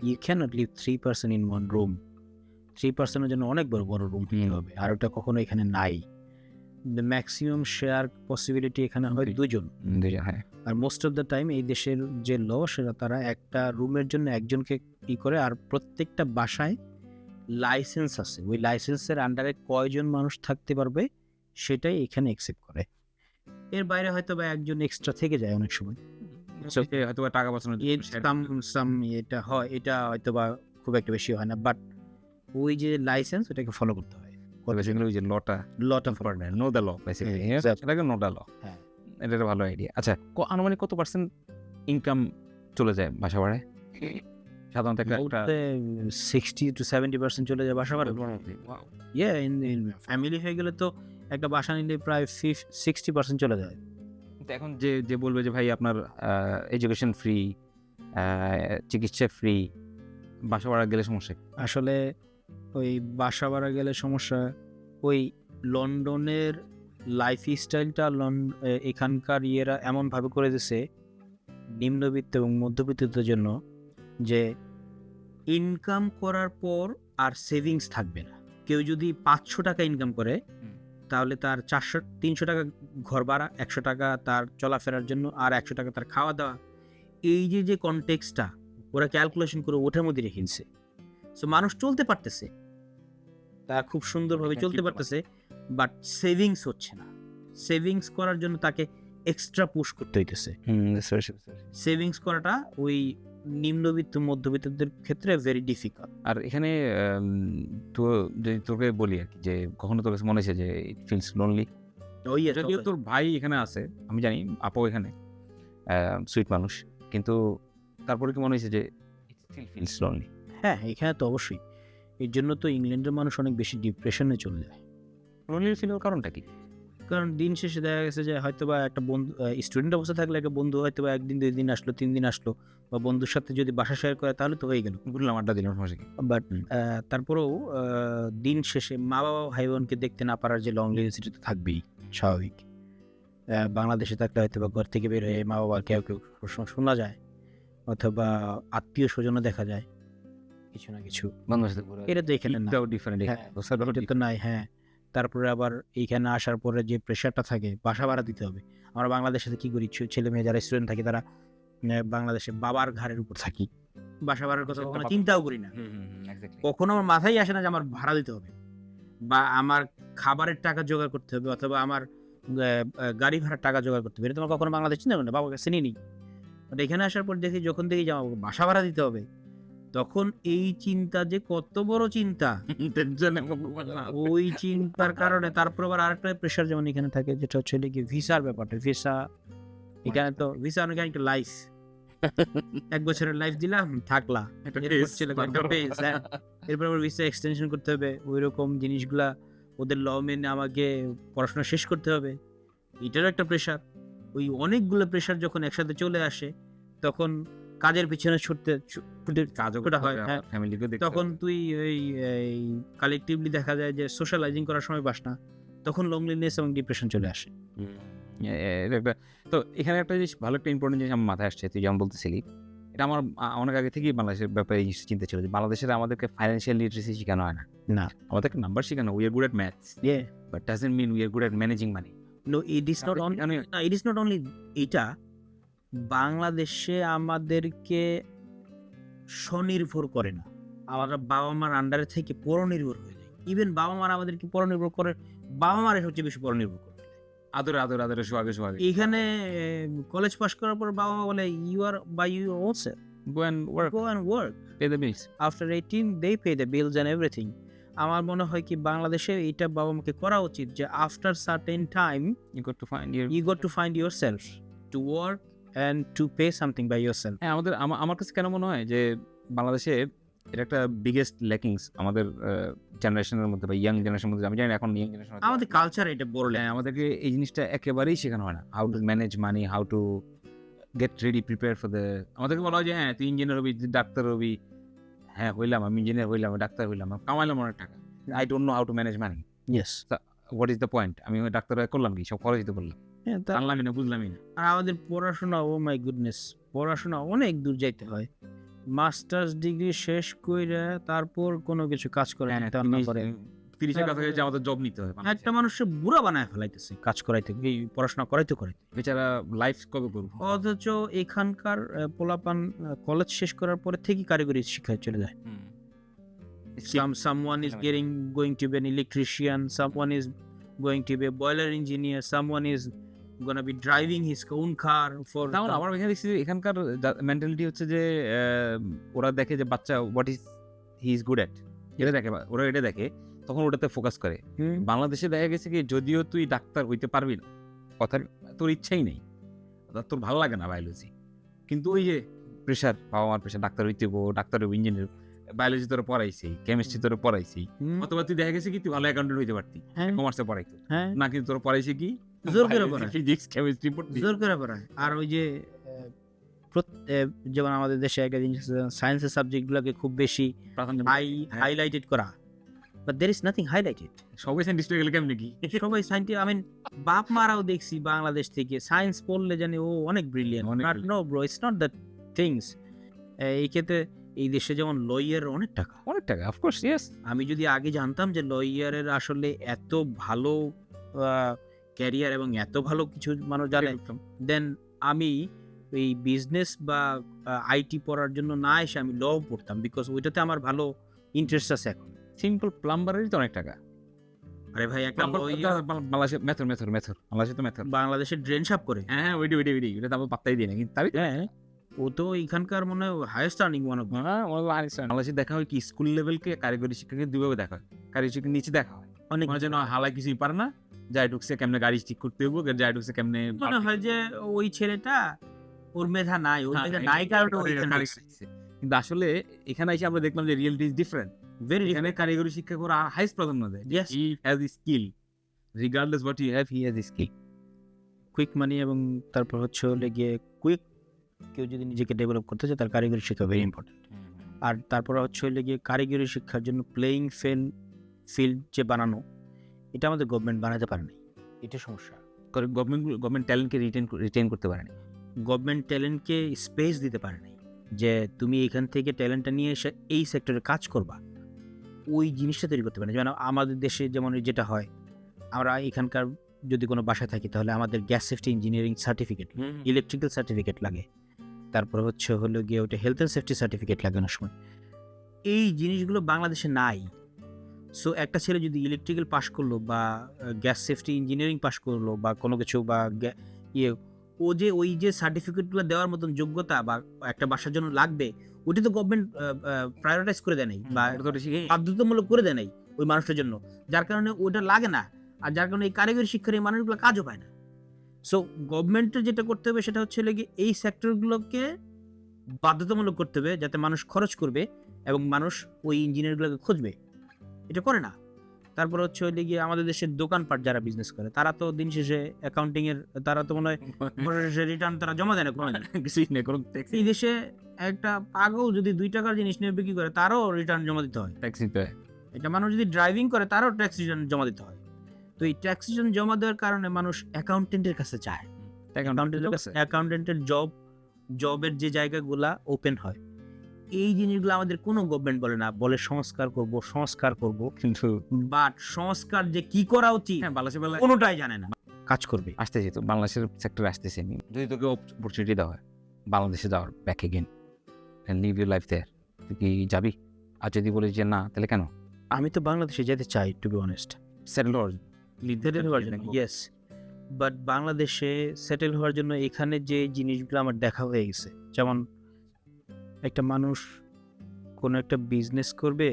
S1: you can't live 3 person in one room. 3 পারসনের জন্য অনেক বড় বড় রুম হতে হবে, আর ওটা কখনো এখানে নাই। দ্য ম্যাক্সিমাম শেয়ার পসিবিলিটি এখানে হয় 2 জন।
S2: হ্যাঁ,
S1: আর মোস্ট অফ দ্য টাইম এই দেশের যে ল সেটা তারা একটা রুমের জন্য একজনকে ই করে, আর প্রত্যেকটা বাসায় লাইসেন্স আছে, ওই লাইসেন্সের আন্ডারে কয়জন মানুষ থাকতে পারবে সেটাই এখানে অ্যাকসেপ্ট করে। এর বাইরে হয়তো বা একজন এক্সট্রা থেকে যায় অনেক সময়,
S2: হয়তো বা টাকা বাঁচানোর
S1: এটা হয়, এটা হয়তো বা খুব একটা বেশি হয় না, বাট ওই যে লাইসেন্স ওটাকে ফলো করতে হয়।
S2: ওই যে লটা
S1: লটা
S2: নো দ্য ল বেসিক্যালি, এটাকে নো দ্য ল।
S1: হ্যাঁ,
S2: এটা একটা ভালো আইডিয়া। আচ্ছা, আনুমানিক কত পার্সেন্ট ইনকাম চলে যায় বাসা ভাড়ায় সাধারণত? একটা
S1: 60 to 70% চলে যায় বাসা ভাড়া। ফ্যামিলি হয়ে গেলে তো একটা বাসা নিলে প্রায় 60% চলে যায়।
S2: এখন যে বলবে যে ভাই আপনার এডুকেশন ফ্রি, চিকিৎসা ফ্রি, বাসা ভাড়া গেলে সমস্যা?
S1: আসলে ওই বাসা ভাড়া গেলে সমস্যা, ওই লন্ডনের লাইফ স্টাইলটা এখানকার ইয়েরা এমনভাবে করে দিছে নিম্নবিত্ত এবং মধ্যবিত্তদের জন্য যে ইনকাম করার পর আর সেভিংস থাকবে না। কেউ যদি 500 টাকা ইনকাম করে তাহলে তার 300 টাকা ঘর ভাড়া, 100 টাকা তার চলাফেরার জন্য, আর 100 টাকা তার খাওয়া দাওয়া। এই যে কনটেক্সটটা ওরা ক্যালকুলেশন করে ওঠার মধ্যে রেখেছে। সো মানুষ চলতে পারতেছে, তা খুব সুন্দরভাবে চলতে পারতেছে, বাট সেভিংস হচ্ছে না। সেভিংস করার জন্য তাকে এক্সট্রা পুশ করতে হইতেছে। সেভিংস করাটা ওই নিম্নবিত্ত মধ্যবিত্তদের ক্ষেত্রে ভেরি ডিফিকাল্ট।
S2: আর এখানে তো যদি তোকে বলি আর কি, যে কখনো তোর কাছে মনে হয়েছে যে ইট ফিলস লোনলি? যদিও তোর ভাই এখানে আছে, আমি জানি, আপু এখানে সুইট মানুষ, কিন্তু তারপরে কি মনে হয়েছে যে ইট স্টিল ফিলস লোনলি?
S1: হ্যাঁ, এখানে তো অবশ্যই। এর জন্য তো ইংল্যান্ডের মানুষ অনেক বেশি ডিপ্রেশনে চলে যায়।
S2: লোনলি ফিল হওয়ার কারণটা কি?
S1: কারণ দিন শেষে দেখা গেছে যে হয়তো বা একটা বন্ধু, স্টুডেন্ট অবস্থা থাকলে একটা বন্ধু হয়তো বা 1 দিন 2 দিন আসলো, 3 দিন আসলো, বা বন্ধুর সাথে যদি বাসা শেয়ার করে তাহলে তো হয়ে গেল,
S2: বললাম আড্ডা দিলাম সমস্যা কি।
S1: বাট তারপরেও দিন শেষে মা বাবা ভাই বোনকে দেখতে না পারার যে লংলিনেসিটি তো থাকবেই, স্বাভাবিক। বাংলাদেশে থাকলে হয়তো বা ঘর থেকে বের হয়ে মা বাবা কেউ শোনা যায়, অথবা আত্মীয় স্বজনও দেখা যায় কিছু না কিছু। এটা তো এখানে না,
S2: ডিফারেন্ট,
S1: এটা তো নাই। হ্যাঁ, তারপরে আবার এইখানে আসার পরে যে প্রেশারটা থাকে, বাসা ভাড়া দিতে হবে। আমরা বাংলাদেশে কি করি, ছেলে মেয়ে যারা স্টুডেন্ট থাকে তারা বাংলাদেশে বাবার ঘাড়ের উপর থাকি, বাসা ভাড়ার কথা কখনো চিন্তাও করি না। কখনো আমার মাথায় আসে না যে আমার ভাড়া দিতে হবে, বা আমার খাবারের টাকা জোগাড় করতে হবে, অথবা আমার গাড়ি ভাড়ার টাকা জোগাড় করতে হবে। এটা তোমার কখনো বাংলাদেশ চিন্তা করি না, বাবার কাছে নিই। বাট এখানে আসার পর দেখি, যখন দেখি যে আমার বাসা ভাড়া দিতে হবে, তখন এই চিন্তা যে কত বড় চিন্তা, ওই চিন্তার কারণে তারপর আবার আরেকটা প্রেশার যেমন এখানে থাকে, যেটা হচ্ছে কি ভিসার ব্যাপারটা। ভিসা এখানে তো ভিসা অনেক একটা লাইফ, 1 বছরের লাইফ দিলাম, থাকলা, এরপর আবার ভিসা এক্সটেনশন করতে হবে, ওই রকম জিনিসগুলা ওদের ল মেনে আমাকে পড়াশোনা শেষ করতে হবে, এটারও একটা প্রেশার। ওই অনেকগুলো প্রেশার যখন একসাথে চলে আসে, তখন কাজের পিছনে ছুটতে হয়। হ্যাঁ, তখন তুই ওই কালেকটিভলি দেখা যায় যে সোশ্যালাইজিং করার সময় পাস না, তখন লনলিনেস এবং ডিপ্রেশন চলে আসে।
S2: তো এখানে একটা জিনিস, ভালো একটা ইম্পর্টেন্ট জিনিস আমার মাথায় আসছে, তুই যেমন বলতেছিলি, এটা আমার অনেক আগে থেকেই বাংলাদেশের ব্যাপারে এই চিন্তা ছিল যে বাংলাদেশের আমাদেরকে ফাইন্যান্সিয়াল লিটারেসি শেখানো হয় না, আমাদেরকে নাম্বার শেখানো, we are good at maths, but doesn't mean we are good at managing money.
S1: No, it is not only এটা, বাংলাদেশে আমাদেরকে স্বনির্ভর করে না, আমরা বাবা মার আন্ডারে থেকে পরনির্ভর হয়ে যাই। ইভেন বাবা মার আমাদেরকে পরনির্ভর করে, বাবা মার সবচেয়ে বেশি পরনির্ভর করে
S2: আদরে সোহাগে।
S1: এখানে কলেজ পাস করার পর বাবা মা বলে you are by your own self, go and work,
S2: pay the bills,
S1: after 18 they pay the bills and everything. আমার মনে হয় কি বাংলাদেশে এটা বাবা মাকে করা উচিত যে after certain time
S2: you got to find
S1: yourself to work and to pay something by yourself.
S2: হ্যাঁ, আমার কাছে কেন মনে হয় যে বাংলাদেশে এটা একটা বিগেস্ট ল্যাকিংস আমাদের জেনারেশনের মধ্যে বা ইয়াং জেনারেশনের মধ্যে। আমি জানি না এখন ইয়াং জেনারেশন
S1: আমাদের কালচার এটা বড়
S2: আমাদেরকে এই জিনিসটা একেবারেই শেখানো হয় না। How to manage money, how to get ready, prepare for the. আমাদেরকে বলা হয় যে হ্যাঁ তুই ইঞ্জিনিয়ার হবি, তুই ডাক্তার হবি। হ্যাঁ হইলাম, আমি ইঞ্জিনিয়ার হইলাম, ডাক্তার হইলাম, কামাইলাম অনেক টাকা। I don't know how to manage money.
S1: Yes,
S2: what is the point? আমি ওই ডাক্তার হয়ে করলাম কি? সব খরচই তো করলাম,
S1: হ্যাঁ।
S2: জানলামই না, বুঝলামই না।
S1: আর আমাদের পড়াশোনা, ও মাই গুডনেস, পড়াশোনা অনেক দূর যাইতে হয়। মাস্টার্স ডিগ্রি শেষ কইরা তারপর কোনো কিছু কাজ করে
S2: হ্যাঁ,
S1: নিতে না পারে
S2: 30-এর কাছাকাছি আমাদের জব নিতে হয়।
S1: একটা মানুষের বুড়া বানায় ফেলাইতেছে কাজ করাইতে, এই পড়াশোনা করাইতে করাইতে।
S2: বেচারা লাইফ কবে করবো?
S1: অথচ এখানকার পোলাপান কলেজ শেষ করার পরে থেকেই কারিগরি শিক্ষায় চলে যায়। Someone is going to be an electrician, someone is going to be a boiler engineer, someone is gonna be driving his own car for
S2: তাহলে আমার এখানে দেখছি এখানকার মেন্টালিটি হচ্ছে যে ওরা দেখে যে বাচ্চা what is he is good at, এটা দেখে, ওরা এটা দেখে, তখন ওটাতে ফোকাস করে। বাংলাদেশে দেখা গেছে কি যদিও তুই ডাক্তার হইতে পারবি না, কথার তোর ইচ্ছাই নেই, তোর ভালো লাগে না বায়োলজি, কিন্তু ওই যে প্রেশার, বাবা মার প্রেশার, ডাক্তার হইতে হবো, ডাক্তার হইব, ইঞ্জিনিয়ার, বায়োলজি তোরা পড়াইছি, কেমিস্ট্রি তোরা পড়াইছি, অথবা তুই দেখা গেছে কি তুই ভালো অ্যাকাউন্টেন্ট হইতে পারতি, কমার্সে পড়াইতো না, কিন্তু তোরা পড়াইছে কি
S1: জোর করে পড়ায়,
S2: ফিজিক্স কেমিস্ট্রি পড়তি,
S1: জোর করে পড়ায়। আর ওই যে যেমন আমাদের দেশে একটা জিনিস সায়েন্সের সাবজেক্টগুলোকে খুব বেশি হাইলাইটেড করা, but there is nothing highlighted.
S2: সবাই সায়েন্টিস্ট হয়ে গেলে কেমন কি?
S1: সবাই সায়েন্টিস্ট, আই মিন বাপ মারাও দেখছি বাংলাদেশ থেকে সায়েন্স পড়লে জানি ও অনেক brilliant. No bro, it's not that things. এই ক্ষেত্রে এই দেশে যেমন লয়ার অনেক টাকা,
S2: অফকোর্স ইয়েস।
S1: আমি যদি আগে জানতাম যে লয়ারের আসলে এত ভালো ক্যারিয়ার এবং এত ভালো কিছু মানুষ জানে, দেন আমি এই বিজনেস বা আইটি পড়ার জন্য না এসে আমি ল পড়তাম, বিকজ ওইটাতে আমার ভালো ইন্টারেস্ট আছে। এখন
S2: সিম্পল প্লাম্বারেরই তো অনেক টাকা।
S1: আরে ভাই, একটা
S2: বাংলাদেশে বাংলাদেশে তো মেথর,
S1: বাংলাদেশে ড্রেন সাফ করে,
S2: হ্যাঁ ওইটা ওইটা তো আমার পাত্তাই দিই না, কিন্তু
S1: হ্যাঁ ও তো এখানকার মনে হয় হাইয়েস্ট আর্নিং ওয়ান অফ।
S2: বাংলাদেশে দেখা হয় কি স্কুল লেভেলকে কারিগরি শিক্ষাকে দুইভাবে দেখা হয়। কারিগরি শিক্ষার নিচে দেখা হয়
S1: অনেক,
S2: মনে যেন হালাই কিছুই পারে না, যাই ঢুকছে কেমনে গাড়ি ঠিক করতে হইব, যাই ঢুকছে কেমনে,
S1: মনে হয় যে ওই ছেলেটা ওর মেধা নাই, ওর মেধা নাই কারণে
S2: কিন্তু আসলে এখানে এসে আমরা দেখলাম যে রিয়েলিটি ইজ ডিফারেন্ট। এখানে কারিগরি শিক্ষা করা হাইস্ট প্রাধান্য দেয়। He has skill, regardless what you have, he has skill,
S1: quick money. এবং তারপর হচ্ছে গিয়ে কুইক, কেউ যদি নিজেকে ডেভেলপ করতে চায় তার কারিগরি শিক্ষা ভেরি ইম্পর্টেন্ট। আর তারপর হচ্ছে গিয়ে কারিগরি শিক্ষার জন্য প্লেয়িং ফিল্ড যে বানানো, এটা আমাদের গভর্নমেন্ট বানাতে পারে নাই, এটা সমস্যা।
S2: গভর্নমেন্ট ট্যালেন্টকে রিটেইন করতে পারে না,
S1: গভর্নমেন্ট ট্যালেন্টকে স্পেস দিতে পারে নাই, যে তুমি এখান থেকে ট্যালেন্টটা নিয়ে এসে এই সেক্টরে কাজ করবা, ওই জিনিসটা তৈরি করতে পারে না। যেমন আমাদের দেশে যেমন যেটা হয়, আমরা এখানকার যদি কোনো বাসায় থাকি তাহলে আমাদের gas safety engineering certificate, electrical certificate লাগে, তারপর হলো গিয়ে ওটা হেলথ অ্যান্ড সেফটি সার্টিফিকেট লাগে অনেক সময়। এই জিনিসগুলো বাংলাদেশে নাই। সো একটা ছেলে যদি ইলেকট্রিক্যাল পাস করলো বা গ্যাস সেফটি ইঞ্জিনিয়ারিং পাস করলো বা কোনো কিছু বা ও যে ওই যে সার্টিফিকেটগুলো দেওয়ার মতন যোগ্যতা বা একটা বাসার জন্য লাগবে, ওটি তো গভর্নমেন্ট প্রায়োরিটাইজ করে দেয় নাই বা বাধ্যতামূলক করে দেয় নাই ওই মানুষটার জন্য, যার কারণে ওইটা লাগে না। আর যার কারণে এই কারিগরি শিক্ষার এই মানুষগুলো কাজও পায় না। সো গভর্নমেন্টের যেটা করতে হবে সেটা হচ্ছে এই সেক্টরগুলোকে বাধ্যতামূলক করতে হবে, যাতে মানুষ খরচ করবে এবং মানুষ ওই ইঞ্জিনিয়ারগুলোকে খুঁজবে, এটা করে না। তারপর হচ্ছে গিয়ে আমাদের দেশের দোকানপাট যারা বিজনেস করে তারা তো দিন শেষে অ্যাকাউন্টিং এর, তারা তো মনে হয় রিটার্ন তারা জমা দেয় না কোনো কিছুই নেই। এই দেশে একটা পাগল যদি 2 টাকার জিনিস নিয়ে বিক্রি করে তারও রিটার্ন জমা দিতে হয়, ট্যাক্স দিতে হয়। এটা মানুষ যদি ড্রাইভিং করে তারও ট্যাক্স রিটার্ন জমা দিতে হয়। তো এই ট্যাক্স রিটার্ন জমা দেওয়ার কারণে মানুষ অ্যাকাউন্টেন্টের কাছে যায়, অ্যাকাউন্টেন্টের জবের যে জায়গাগুলা ওপেন হয়, এই জিনিসগুলো আমাদের কোনো গভর্নমেন্ট বলে না, বলে সংস্কার করব, কিন্তু বাট সংস্কার যে কি করা উচিত বাংলাদেশে কোনোটাই জানে না, কাজ করবে।
S2: আসতেছি তো বাংলাদেশের সেক্টরে আসতেছি, যদি তোকে অপরচুনিটি দেওয়া হয় বাংলাদেশে যাওয়ার, back again and live your life there, তুই কি যাবি? আর যদি বলিস যে না, তাহলে কেন?
S1: আমি তো বাংলাদেশে যেতে চাই, টু বি অনেস্ট,
S2: সেটেল হওয়ার
S1: জন্য, ইয়েস। বাট বাংলাদেশে সেটেল হওয়ার জন্য এখানে যে জিনিসগুলো আমার দেখা হয়ে গেছে, যেমন একটা মানুষ কোনো একটা বিজনেস করবে,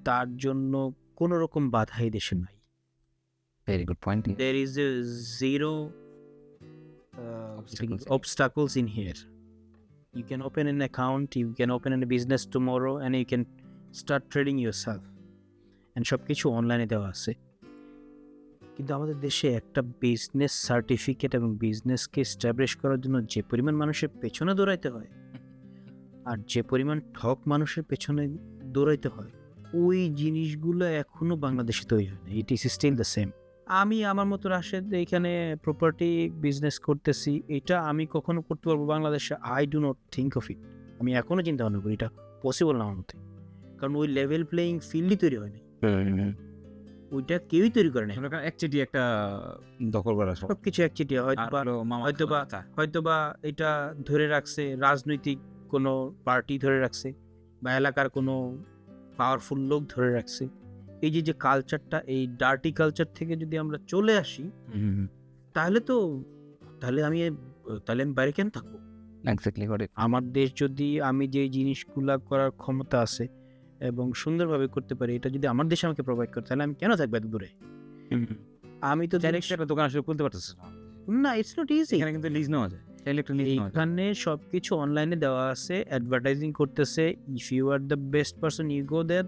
S1: তার জন্য কোনো রকম বাধা এই দেশে নাই।
S2: Very good point.
S1: There is a zero obstacles in here. You can open an account, you can open a business tomorrow and you can start trading yourself. And সব কিছু অনলাইনে দেওয়া আছে। কিন্তু আমাদের দেশে একটা বিজনেস সার্টিফিকেট এবং বিজনেসকে এস্টাবলিশ করার জন্য যে পরিমাণ মানুষের পেছনে দৌড়াইতে হয় আর যে পরিমাণ ঠক মানুষের পেছনে দৌড়াইতে হয়, ওই জিনিসগুলো এখনো বাংলাদেশে তৈরি হয় না। It is still the same. আমি আমার মতো রাশেদ এখানে প্রপার্টি বিজনেস করতেছি, এটা আমি কখনো করতে পারবো বাংলাদেশে? I do not think of it. আমি এখনো চিন্তা ভাবনা করি এটা পসিবল না আমার মতে, কারণ ওই লেভেল প্লেয়িং ফিল্ডই তৈরি হয়নি, ওইটা কেউই তৈরি করে না।
S2: একচেটি একটা দখল করা সব
S1: সব কিছু একচেটিয়া, হয়তোবা এটা ধরে রাখছে রাজনৈতিক কোনো পার্টি ধরে রাখছে বা এলাকার কোনো পাওয়ারফুল লোক ধরে রাখছে। এই যে কালচারটা, এই ডার্টি কালচার থেকে যদি আমরা চলে আসি তাহলে আমি বাইরে কেন থাকবো? আমার দেশ যদি আমি যে জিনিসগুলা করার ক্ষমতা আছে এবং সুন্দরভাবে করতে পারি, এটা যদি আমার দেশ আমাকে প্রোভাইড করে, তাহলে আমি কেন থাকবো এত দূরে? আমি তো
S2: একটা দোকান আসলে খুলতে পারতেছে
S1: না, ইটস নট ইজি।
S2: এখানে কিন্তু লিজ নেওয়া যায়, চাইলে একটা লিজ নেওয়া যায়।
S1: এখানে সবকিছু অনলাইনে দেওয়া আছে, অ্যাডভার্টাইজিং করতেছে। If you are the best person, you go there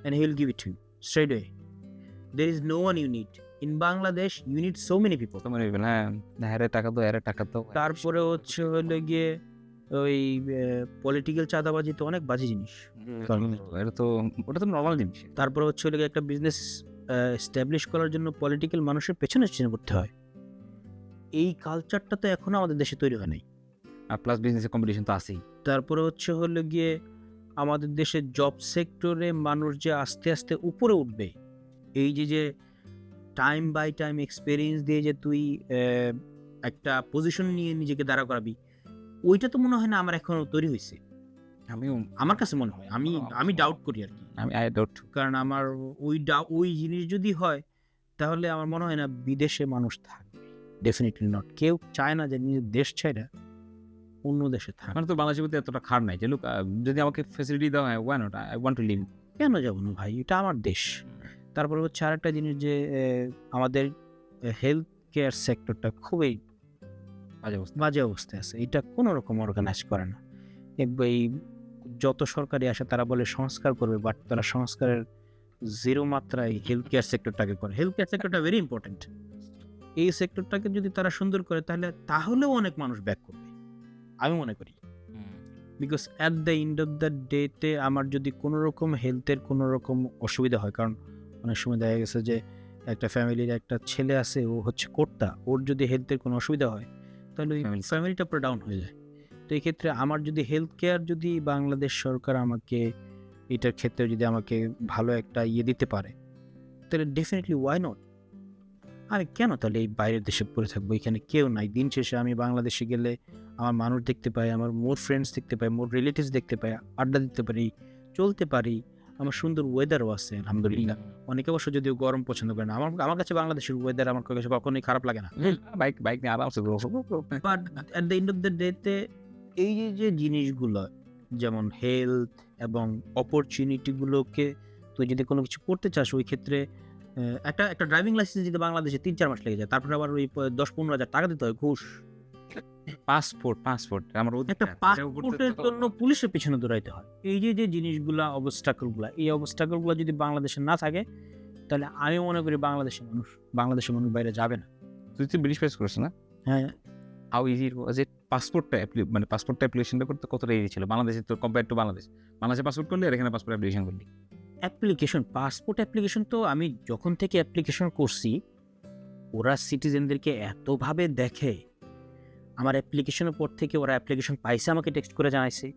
S1: and he will give it to you straight way. There is no one you need. In Bangladesh you need so many people.
S2: হ্যাঁ, টাকা দাও।
S1: তারপরে হলো গিয়ে ওই political চাঁদাবাজি তো অনেক বাজে জিনিস।
S2: ওটা তো নর্মাল জিনিস।
S1: তারপরে হলো গিয়ে একটা বিজনেস এস্টাবলিশ করার জন্য পলিটিক্যাল মানুষের পেছনে করতে হয়। এই কালচারটা তো এখনো আমাদের দেশে তৈরি হয় নাই।
S2: আর প্লাস বিজনেসের কম্পিটিশন তো আছেই।
S1: তারপরে হলো গিয়ে আমাদের দেশের জব সেক্টরে মানুষ যে আস্তে আস্তে উপরে উঠবে, এই যে টাইম বাই টাইম এক্সপেরিয়েন্স দিয়ে যে তুই একটা পজিশন নিয়ে নিজেকে দাঁড়া করাবি, ওইটা তো মনে হয় না আমার এখনো তৈরি হয়েছে। আমার কাছে মনে হয়, আমি ডাউট করি আর কি। কারণ আমার ওই জিনিস যদি হয়, তাহলে আমার মনে হয় না বিদেশে মানুষ থাকবে। Definitely not. কেউ চায় না যে নিজের দেশ ছেড়ে অন্য দেশে থাকে।
S2: তো বাংলাদেশের প্রতি এতটা খার নাই যে লোক যদি আমাকে ফ্যাসিলিটি দেওয়া হয়, why not, I want to leave.
S1: কেন যাবো না ভাই, এটা আমার দেশ। তারপরে আরেকটা জিনিস যে আমাদের হেলথ কেয়ার সেক্টরটা খুবই বাজে অবস্থায় আছে। এটা কোনো রকম অর্গানাইজ করে না। এই যত সরকারি আসে তারা বলে সংস্কার করবে, বাট তারা সংস্কারের জিরো মাত্রায় হেলথ কেয়ার সেক্টরটাকে করে। হেলথ কেয়ার সেক্টরটা ভেরি ইম্পর্টেন্ট। এই সেক্টরটাকে যদি তারা সুন্দর করে, তাহলেও অনেক মানুষ ব্যাক করবে আমি মনে করি। Because at the end of the ডেতে আমার যদি কোনো রকম হেলথের কোনো রকম অসুবিধা হয়, কারণ অনেক সময় দেখা গেছে যে একটা ফ্যামিলির একটা ছেলে আছে, ও হচ্ছে কর্তা, ওর যদি হেলথের কোনো অসুবিধা হয় তাহলে ওই ফ্যামিলিটা পুরো ডাউন হয়ে যায়। তো এই ক্ষেত্রে আমার যদি হেলথ কেয়ার যদি বাংলাদেশ সরকার আমাকে এটার ক্ষেত্রে যদি আমাকে ভালো একটা দিতে পারে, তাহলে ডেফিনেটলি ওয়াই নট। আমি কেন তাহলে এই বাইরের দেশে পড়ে থাকবো? এখানে কেউ নাই। দিন শেষে আমি বাংলাদেশে গেলে আমার মানুষ দেখতে পাই, আমার মোর ফ্রেন্ডস দেখতে পাই, মোর রিলেটিভস দেখতে পাই, আড্ডা দিতে পারি, চলতে পারি। আমার সুন্দর ওয়েদারও আছে আলহামদুলিল্লাহ। অনেকে অবশ্য যদিও গরম পছন্দ করে না, আমার কাছে বাংলাদেশের ওয়েদার আমার কাছে কখনোই খারাপ লাগে না।
S2: বাইক নিয়ে আরামসে
S1: but at the end of the ডেতে এই যে জিনিসগুলো, যেমন হেলথ এবং অপরচুনিটিগুলোকে তুই যদি কোনো কিছু করতে চাস, ওই ক্ষেত্রে একটা ড্রাইভিং লাইসেন্স দিতে বাংলাদেশে 3-4 মাস লেগে যায়। তারপরে আবার ওই 10-15 হাজার টাকা দিতে হয় ঘুষ।
S2: পাসপোর্ট আমার
S1: একটা পাসপোর্টের জন্য পুলিশের পিছনে দৌড়াইতে হয়। এই যে জিনিসগুলা, অবস্টাকলগুলা, এই অবস্টাকলগুলা যদি বাংলাদেশে না থাকে, তাহলে আমি মনে করি বাংলাদেশের মানুষ বাইরে যাবে না।
S2: তুই তো ব্রিটিশ পেস করিস না?
S1: হ্যাঁ।
S2: হাউ ইজি যে পাসপোর্টটা অ্যাপ্লিকেশনটা করতে কতটা ইজি ছিল বাংলাদেশে তো কম্পেয়ার টু বাংলাদেশে পাসপোর্ট করলি আর এখানে পাসপোর্ট অ্যাপ্লিকেশন করলি?
S1: পাসপোর্ট অ্যাপ্লিকেশন তো আমি যখন থেকে অ্যাপ্লিকেশন করছি, ওরা সিটিজেনদেরকে এতভাবে দেখে, আমার অ্যাপ্লিকেশনের পর থেকে ওরা অ্যাপ্লিকেশন পাইছে আমাকে টেক্সট করে জানাইছে,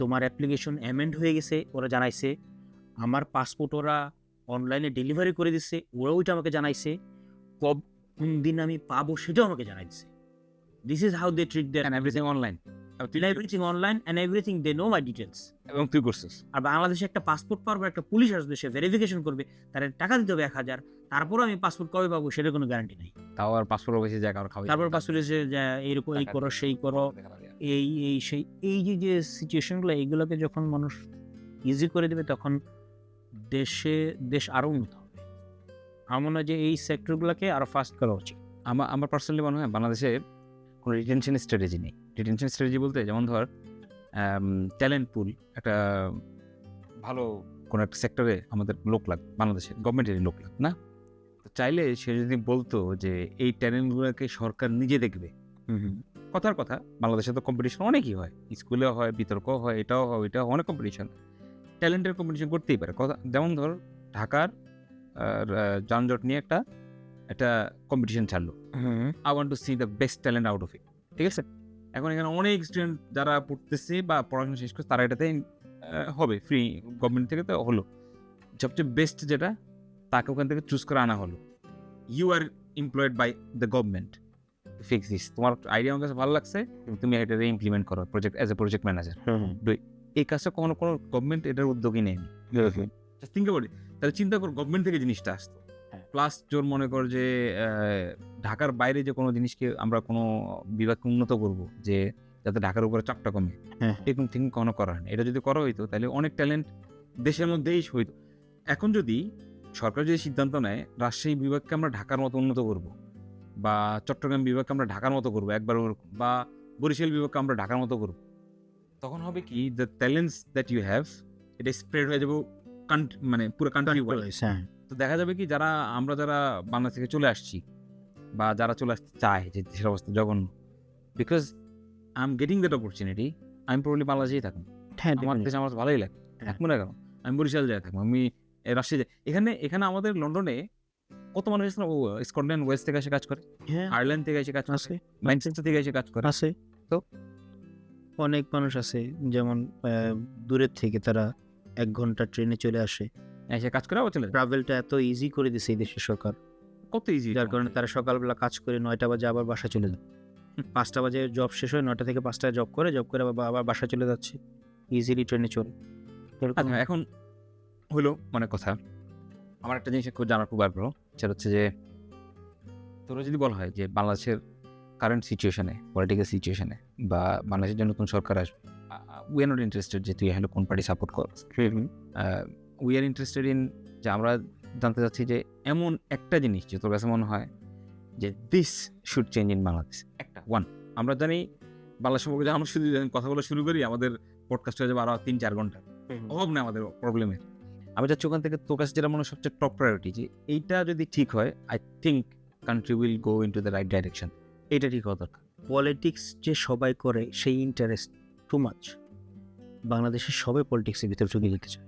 S1: তোমার অ্যাপ্লিকেশন অ্যামেন্ড হয়ে গেছে ওরা জানাইছে, আমার পাসপোর্ট ওরা অনলাইনে ডেলিভারি করে দিচ্ছে ওরা ওইটা আমাকে জানাইছে, কোন দিন আমি পাবো সেটাও আমাকে জানাইছে। This is how they treat there,
S2: everything online
S1: and everything they know my details.
S2: এবং তুই করছিস।
S1: আর বাংলাদেশে একটা পাসপোর্ট পাওয়ার পর একটা পুলিশ আসবে, সে ভেরিফিকেশন করবে, তার টাকা দিতে হবে 1000, তারপরও আমি পাসপোর্ট কবে পাবো সেটার কোনো গ্যারান্টি নেই।
S2: তাও আর পাসপোর্ট অফিসে যা কারো খাওয়া,
S1: তারপর পাসপোর্ট এসে এইরকম এই করো সেই করো, এই যে সিচুয়েশনগুলো, এইগুলোকে যখন মানুষ ইজি করে দেবে, তখন দেশ আরো উন্নত হবে। আমার মনে হয় যে এই সেক্টরগুলোকে আরো ফাস্ট করা উচিত।
S2: আমার পার্সোনালি মনে হয় বাংলাদেশে কোনো রিটেনশন স্ট্র্যাটেজি নেই। রিটেনশন স্ট্র্যাটেজি বলতে যেমন ধর ট্যালেন্ট পুল, একটা ভালো কোনো একটা সেক্টরে আমাদের লোক লাগবে, বাংলাদেশের গভর্নমেন্টেরই লোক লাগবে না, তো চাইলে সে যদি বলতো যে এই ট্যালেন্টগুলোকে সরকার নিজে দেখবে, কথার কথা, বাংলাদেশে তো কম্পিটিশন অনেকই হয়, স্কুলেও হয়, বিতর্ক হয়, এটাও হয়, ওইটাও অনেক কম্পিটিশন, ট্যালেন্টের কম্পিটিশন করতেই পারে। কথা যেমন ধর ঢাকার যানজট নিয়ে একটা কম্পিটিশন ছাড়লো, I want two C the best talent out of it, ঠিক আছে? এখন এখানে অনেক স্টুডেন্ট যারা পড়তেছে বা পড়াশোনা শেষ করছে তারা এটাতে হবে, ফ্রি গভর্নমেন্ট থেকে তো হলো, সবচেয়ে বেস্ট যেটা তাকে ওখান থেকে চুজ করে আনা হলো। You are employed by the government, fix this, তোমার আইডিয়া আমার কাছে ভালো লাগছে, তুমি এটাতে ইমপ্লিমেন্ট করো project as a project manager. এই কাজটা কোনো গভর্নমেন্ট এটার উদ্যোগই নেয়নি। Think about it. তাহলে চিন্তা কর গভর্নমেন্ট থেকে জিনিসটা আসতো, প্লাস জোর মনে কর যে ঢাকার বাইরে যে কোনো জিনিসকে আমরা কোনো বিভাগকে উন্নত করব, যে যাতে ঢাকার উপরে চাপটা কমে, এরকম থিঙ্ক কখনো করা হয় না। এটা যদি করা হইতো তাহলে অনেক ট্যালেন্ট দেশের মধ্যেই হইতো। এখন যদি সরকার যদি সিদ্ধান্ত নেয় রাজশাহী বিভাগকে আমরা ঢাকার মতো উন্নত করব, বা চট্টগ্রাম বিভাগকে আমরা ঢাকার মতো করবো একবার, বা বরিশাল বিভাগকে আমরা ঢাকার মতো করবো, তখন হবে কি the talents that you have এটা স্প্রেড হয়ে যাবে মানে পুরো কান্ট্রি ওয়াইজ। তো দেখা যাবে কি যারা বাংলাদেশ থেকে চলে আসছি বা যারা চলে আসতে চায়, যে দেশের অবস্থা জঘন্য, because I am getting that opportunity, আমি প্রবলি বাংলাদেশেই থাকবো, আমার দেশে আমার ভালোই লাগে, থাকবো না কেন? আমি বরিশাল যাই থাকবো, আমি রাজশাহী যাই, এখানে আমাদের লন্ডনে কত মানুষ আছে না, স্কটল্যান্ড ওয়েস্ট থেকে এসে কাজ করে, আয়ারল্যান্ড থেকে এসে কাজ করে, ম্যানচেস্টার থেকে এসে কাজ করে,
S1: আছে তো অনেক মানুষ আছে, যেমন দূরের থেকে তারা 1 ঘন্টা ট্রেনে চলে আসে,
S2: এসে কাজ করে আবার চলে যায়।
S1: ট্রাভেলটা এত ইজি করে দিছে এই দেশের সরকার,
S2: কত ইজি,
S1: যার কারণে তারা সকালবেলা কাজ করে 9টা বাজে আবার বাসা চলে যায়, 5টা বাজে জব শেষ হয়, 9টা থেকে 5টায় জব করে আবার বাসা চলে যাচ্ছে, ইজিলি ট্রেনে চলে।
S2: আচ্ছা, এখন হলো মানে কথা, আমার একটা জিনিস খুব জানার খুব আগ্রহ, সেটা হচ্ছে যে তোরা যদি বলা হয় যে বাংলাদেশের কারেন্ট সিচুয়েশনে, পলিটিক্যাল সিচুয়েশনে, বা বাংলাদেশের যে নতুন সরকার আসবে, উই আর নট ইন্টারেস্টেড যে তুই হলো কোন পার্টি সাপোর্ট কর, উই আর ইন্টারেস্টেড ইন যে আমরা জানতে চাচ্ছি যে এমন একটা জিনিস যে তোর কাছে মনে হয় যে this should change in Bangladesh, একটা ওয়ান। আমরা জানি বাংলা সম্পর্কে আমরা শুধু কথা বলা শুরু করি, আমাদের পডকাস্ট হয়ে যাবে আরো 3-4 ঘন্টা, অভাব না আমাদের প্রবলেমের। আমি যাচ্ছি ওখান থেকে তোর কাছে যেটা মনে হয় সবচেয়ে টপ প্রায়োরিটি, যে এইটা যদি ঠিক হয়, I think country will go in to the right direction, এইটা ঠিক হওয়া দরকার।
S1: পলিটিক্স যে সবাই করে সেই ইন্টারেস্ট টু মাচ, বাংলাদেশের সবাই পলিটিক্সের ভিতরে ঢুকে যেতে চায়।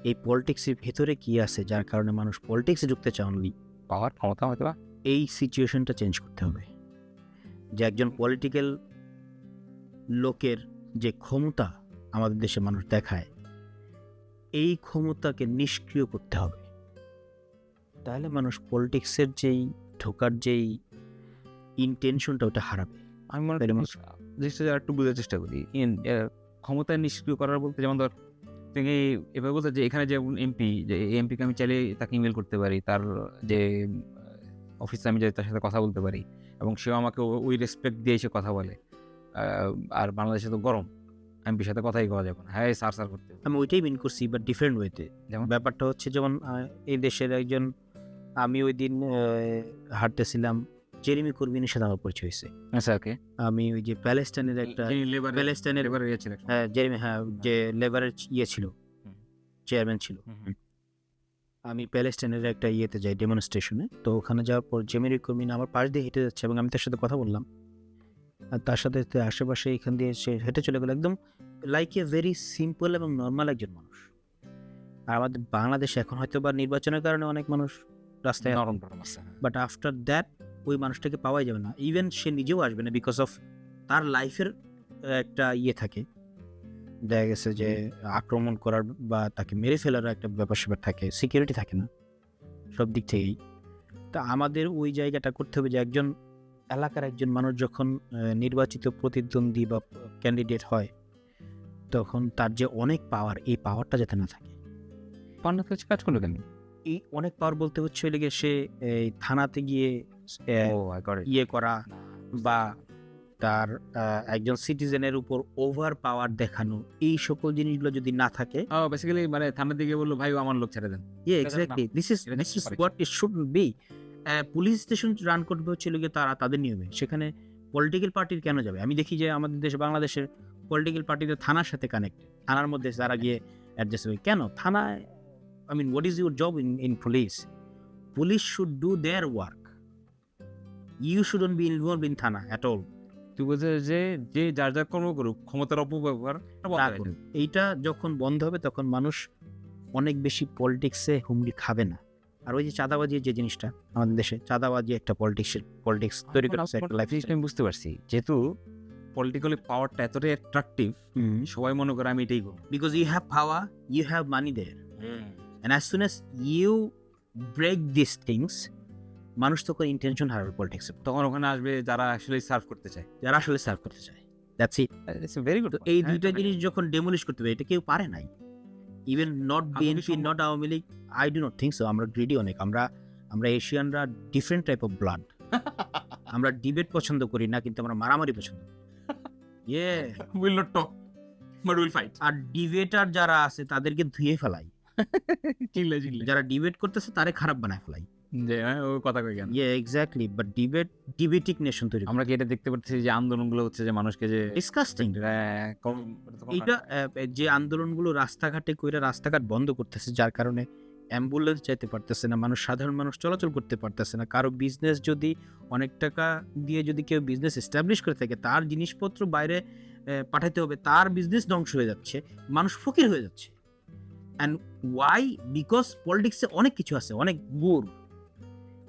S1: এই পলিটিক্সের ভেতরে কি আছে যার কারণে মানুষ পলিটিক্সে ঢুকতে চায় অনলি?
S2: পাওয়ার, ক্ষমতা হয়তো বা।
S1: এই সিচুয়েশনটা চেঞ্জ করতে হবে, যে একজন পলিটিক্যাল লোকের যে ক্ষমতা আমাদের দেশে মানুষ দেখায়, এই ক্ষমতাকে নিষ্ক্রিয় করতে হবে, তাহলে মানুষ পলিটিক্সের যেই ঢোকার যেই ইন্টেনশনটা ওটা হারাবে।
S2: আমি মনে করি জিনিসটা একটু বোঝার চেষ্টা করি, ক্ষমতা নিষ্ক্রিয় করার বলতে যেমন ধর তুমি এভাবে বলতে যে এখানে যে এমপি, যে এমপিকে আমি চাইলে তাকে ইমেল করতে পারি, তার যে অফিসে আমি যাই তার সাথে কথা বলতে পারি, এবং সেও আমাকে ওই রেসপেক্ট দিয়ে এসে কথা বলে। আর বাংলাদেশে তো গরম, এমপির সাথে কথাই কওয়া যাবে না, হ্যাঁ স্যার স্যার করতে।
S1: আমি ওইটাই মিন করছি, বাট ডিফারেন্ট ওয়েতে।
S2: যেমন
S1: ব্যাপারটা হচ্ছে যেমন এই দেশের একজন, আমি ওই দিন হাঁটতেছিলাম, জেরেমি করবিনের সাথে আমার পরিচয় হয়েছে।
S2: আচ্ছা, ওকে।
S1: আমি ওই যে প্যালেস্টাইনের একটা প্যালেস্টাইনের যে লেবারের ছিল, চেয়ারম্যান ছিল, আমি প্যালেস্টাইনের একটা ইয়েতে যাই, ডেমনস্ট্রেশনে। তো ওখানে যাওয়ার পর জেরেমি করবিন আমার পাশ দিয়ে হেঁটে যাচ্ছে, এবং আমি তার সাথে কথা বললাম, আর তার সাথে আশেপাশে এখান দিয়ে সে হেঁটে চলে গেল, একদম লাইক এ ভেরি সিম্পল এবং নর্মাল একজন মানুষ। আর আমাদের বাংলাদেশে এখন হয়তো বা নির্বাচনের কারণে অনেক মানুষ রাস্তায়, বাট আফটার দ্যাট ওই মানুষটাকে পাওয়াই যাবে না, ইভেন সে নিজেও আসবে না, বিকজ অফ তার লাইফের একটা ইয়ে থাকে, দেখা গেছে যে আক্রমণ করার বা তাকে মেরে ফেলার একটা ব্যাপার স্যাপার থাকে, সিকিউরিটি থাকে না সব দিক থেকেই। তা আমাদের ওই জায়গাটা করতে হবে যে একজন এলাকার একজন মানুষ যখন নির্বাচিত প্রতিদ্বন্দ্বী বা ক্যান্ডিডেট হয়, তখন তার যে অনেক পাওয়ার, এই পাওয়ারটা যাতে না থাকে।
S2: কাজ করলো কেন?
S1: এই অনেক পাওয়ার বলতে হচ্ছে লেগে সে এই থানাতে গিয়ে ইয়ে করা, বা তার একজন সিটিজেনের উপর ওভার পাওয়ার দেখানো, এই সকল জিনিসগুলো যদি না থাকে,
S2: বেসিক্যালি মানে থানার দিকে বললো ভাই আমার লোক ছেড়ে দেন।
S1: Exactly, this is what it should be. Police station run করবে হচ্ছে লেগে তারা তাদের নিয়মে, সেখানে পলিটিক্যাল পার্টির কেন যাবে? আমি দেখি যে আমাদের দেশে বাংলাদেশের পলিটিক্যাল পার্টিতে থানার সাথে কানেক্টেড, থানার মধ্যে যারা গিয়ে অ্যাডজাস্ট হবে কেন থানায়? I mean, what is your job in police? Police should do their work. You shouldn't be involved in Thana at all.
S2: তুই বলছিস যে যে যার যার কর্ম করুক, ক্ষমতার অপব্যবহার
S1: না করুন। এইটা যখন বন্ধ হবে তখন মানুষ অনেক বেশি পলিটিক্সে হুমড়ি খাবে না। আর ওই যে চাঁদাবাজি যে জিনিসটা আমাদের দেশে, চাঁদাবাজি একটা পলিটিক্স তৈরি করেছে একটা লাইফ।
S2: আমি বুঝতে পারছি, যেহেতু পলিটিক্যালি পাওয়ারটা এতটাই অ্যাট্রাকটিভ, সবাই মনে করে আমি এটাই করবো।
S1: Because you have power, you have money there. And as soon as you break these things, মানুষ তখন ইন্টেনশন হারাবে পলিটিক্সে,
S2: তখন ওখানে আসবে যারা আসলে সার্ভ করতে চায়,
S1: যারা আসলে সার্ভ করতে চায়। That's it.
S2: It's very good.
S1: এই দুইটা জিনিস যখন ডেমোলিশ করতে হবে, এটা কেউ পারে নাই। Even not BNP, not Awami League, I do not think so. আমরা গ্রিডি অনেক, আমরা এশিয়ানরা ডিফারেন্ট টাইপ অফ ব্লাড। আমরা ডিবেট পছন্দ করি না, কিন্তু আমরা মারামারি পছন্দ করি।
S2: Will not talk but will fight.
S1: আর ডিবেটার যারা আছে তাদেরকে ধুয়ে ফেলাই,
S2: চিল্লে
S1: যারা ডিবেট করতেছে তারে খারাপ বানায় ফেলাই।
S2: যে ও কথা কই কেন?
S1: এক্স্যাক্টলি। বাট ডিবেটিক নেশন তৈরি।
S2: আমরা কি এটা দেখতে পাচ্ছি যে আন্দোলনগুলো হচ্ছে যে মানুষকে যে
S1: ডিসকাস্টিং। এইটা যে আন্দোলনগুলো রাস্তাঘাটে কইরা রাস্তাঘাট বন্ধ করতেছে, যার কারণে অ্যাম্বুলেন্স চাইতে পারতেছে না, সাধারণ মানুষ চলাচল করতে পারতেছে না। কারো বিজনেস যদি অনেক টাকা দিয়ে যদি কেউ বিজনেস এস্টাবলিশ করে থাকে, তার জিনিসপত্র বাইরে পাঠাতে হবে, তার বিজনেস ধ্বংস হয়ে যাচ্ছে, মানুষ ফকির হয়ে যাচ্ছে। And Y? বিকজ পলিটিক্সে অনেক কিছু আছে, অনেক গুড়।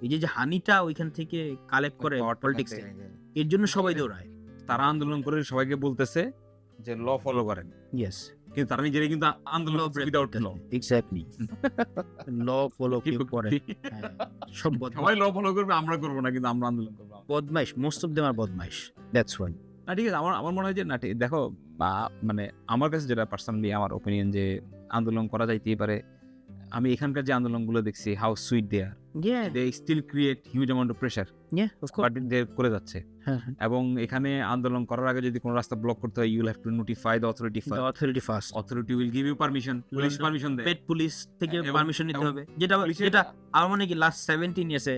S1: এই যে হানিটা ওইখান থেকে কালেক্ট করে পলিটিক্সে, এর জন্য সবাই দৌড়ায়।
S2: তারা আন্দোলন করে সবাইকে বলতেছে যে ল ফলো করেন,
S1: ইয়েস,
S2: কিন্তু তারা নিজেরাই কিন্তু আন্দোলন উইদাউট ল।
S1: এক্স্যাক্টলি। ল ফলো কেউ করে, সব
S2: সবাই ল ফলো করবে, আমরা করবো না, কিন্তু আমরা আন্দোলন করবো।
S1: বদমাইশ, মোস্ট অফ দেম আর বদমাইশ। That's why.
S2: না ঠিক আছে, আমার মনে হয় যে না দেখো, মানে আমার কাছে যেটা পার্সোনালি আমার ওপিনিয়ন, যে আন্দোলন করা যাইতেই পারে। আমি এখানকার যে আন্দোলনগুলো দেখছি, how sweet they are, they still create huge amount of pressure, but they করে যাচ্ছে। এবং এখানে আন্দোলন করার আগে যদি কোনো রাস্তা ব্লক করতে হয়, you will have to notify the authority first. Authority will give you permission, police permission দেয়,
S1: পুলিশ থেকে পারমিশন নিতে হবে। যেটা আমার মনে কি লাস্ট 17 ইয়ার্সে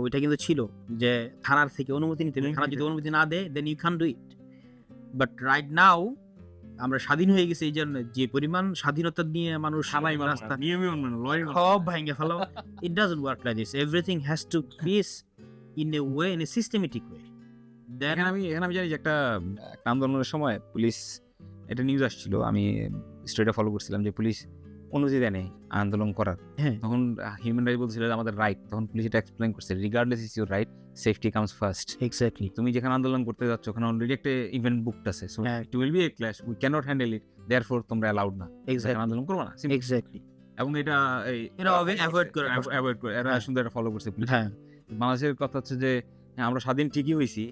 S1: ওইটা কিন্তু ছিল যে থানার থেকে অনুমতি নিতে হবে। থানা যদি অনুমতি না দেয়, then you can do it. But right now আমরা স্বাধীন হয়ে গেছি, এই জন্য যে পরিমাণ স্বাধীনতা নিয়ে মানুষ রাস্তা সব ভাঙে ফেলো। It doesn't work like this. Everything has to be in a way, in a systematic way.
S2: এখানে আমি জানি যে একটা আন্দোলনের সময় পুলিশ, এটা নিউজ আসছিল, আমি স্টোরিটা ফলো করছিলাম, যে পুলিশ অনুমতি দেয় নাই আন্দোলন করার। তখন হিউম্যান রাইটস বলছিল যে আমাদের রাইট। তখন পুলিশ এটা এক্সপ্লেইন করছে, regardless is your right, safety comes first.
S1: Exactly.
S2: তুমি যেখানে আন্দোলন করতে যাচ্ছ ওখানে অলরেডি একটা ইভেন্ট বুকড আছে, so it will B A clash, we can not handle it, therefore তোমরা অ্যালাউড না, আন্দোলন করবে না।
S1: এক্স্যাক্টলি।
S2: এবং এটা
S1: অ্যাভয়েড করে
S2: এরা সুন্দর এটা ফলো করছে পুলিশ। বাংলাদেশের কথা হচ্ছে যে আমরা স্বাধীন ঠিকই হইছি,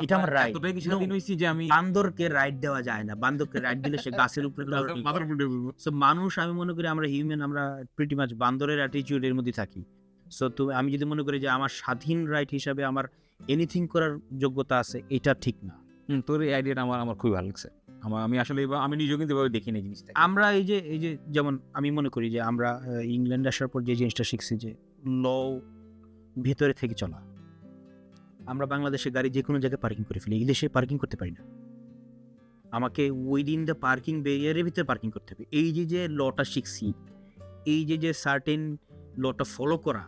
S1: এটা আমার রাইট।
S2: এতটাই স্বাধীন হইছি যে আমি
S1: বান্দরকে রাইট দেওয়া যায় না। বান্দরকে রাইট দিলে সে গাছের উপরে
S2: মাথার উপরে উঠবে।
S1: সো মানুষ, আমি মনে করি আমরা হিউম্যান, আমরা প্রিটি মাচ বান্দরের অ্যাটিটিউডের মধ্যে থাকি। সো আমি যদি মনে করি যে আমার স্বাধীন রাইট হিসাবে আমার এনিথিং করার যোগ্যতা আছে, এটা ঠিক না।
S2: তোর এই আইডিয়াটা আমার খুবই ভালো লাগছে। আমি আসলে আমি নিজেও কিন্তু এভাবে দেখি না জিনিসটা।
S1: আমরা এই যে যেমন আমি মনে করি যে আমরা ইংল্যান্ড আসার পর যে জিনিসটা শিখছি, যে ল ভেতরে থেকে চলা। আমরা বাংলাদেশে গাড়ি যে কোনো জায়গায় পার্কিং করে ফেলি, এই দেশে পার্কিং করতে পারি না। আমাকে উইদিন দ্য পার্কিং ব্যারিয়ারের ভিতরে পার্কিং করতে হবে। এই যে লটা শিখছি, এই যে সার্টেন লটা ফলো করা,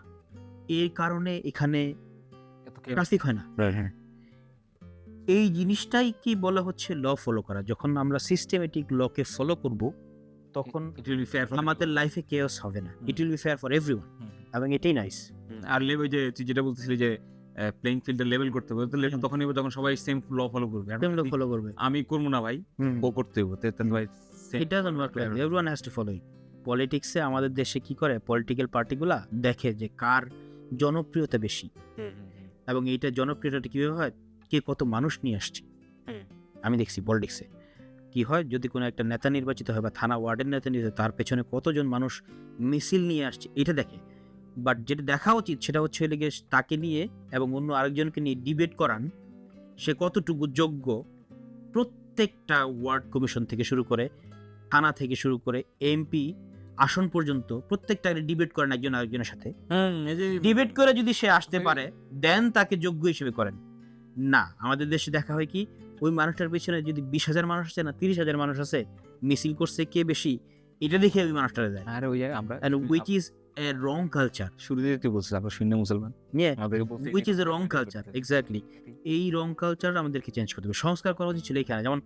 S1: এর কারণে এখানে ট্রাফিক হয় না। এই জিনিসটাই কি বলা হচ্ছে ল ফলো করা। যখন আমরা সিস্টেমেটিক লকে ফলো করব, তখন আমাদের লাইফে কেওস হবে না। It will be fare for everyone, এবং এটাই নাইস।
S2: আর লেভেল, যে তুই যেটা বলতেছিলি যে প্লেইং ফিল্ডটা লেভেল করতে হবে, তো তখন যখন সবাই সেম ল ফলো করবে। আমি করবো না ভাই, ও করতে হবে, ভাই
S1: এটা everyone has to follow it. পলিটিক্সে আমাদের দেশে কি করে, পলিটিক্যাল পার্টিগুলা দেখে যে কার জনপ্রিয়তা বেশি, এবং এইটা জনপ্রিয়তাটা কিভাবে হয়, কে কত মানুষ নিয়ে আসছে। আমি দেখছি পলিটিক্সে কি হয়, যদি কোনো একটা নেতা নির্বাচিত হয় বা থানা ওয়ার্ডের নেতা নির্বাচিত, তার পেছনে কতজন মানুষ মিছিল নিয়ে আসছে, এটা দেখে। বাট যেটা দেখা উচিত সেটা হচ্ছে তাকে নিয়ে এবং অন্য আরেকজনকে নিয়ে ডিবেট করান, সে কতটুকু যোগ্য। প্রত্যেকটা ওয়ার্ড কমিশন থেকে শুরু করে, থানা থেকে শুরু করে এমপি আসন পর্যন্ত প্রত্যেকটা ডিবেট করেন একজন আরেকজনের সাথে। ডিবেট করে যদি সে আসতে পারে, দেন তাকে যোগ্য হিসেবে করেন। না, আমাদের দেশে দেখা হয় কি, ওই মানুষটার পেছনে যদি 20,000 মানুষ আছে না 30,000 মানুষ আছে, মিছিল করছে কে বেশি, এটা দেখে ওই মানুষটারে দেয়।
S2: আর ওই জায়গায় আমরা
S1: And which is a wrong culture.
S2: শুরুতে তুই বলছিস আমরা শূন্য মুসলমান
S1: Yeah,
S2: আমাদেরকে বলতে
S1: which is a wrong culture. Exactly. এই রং কালচার আমাদেরকে চেঞ্জ করতে হবে। সংস্কার করা উচিত ছিল এখানে। যেমন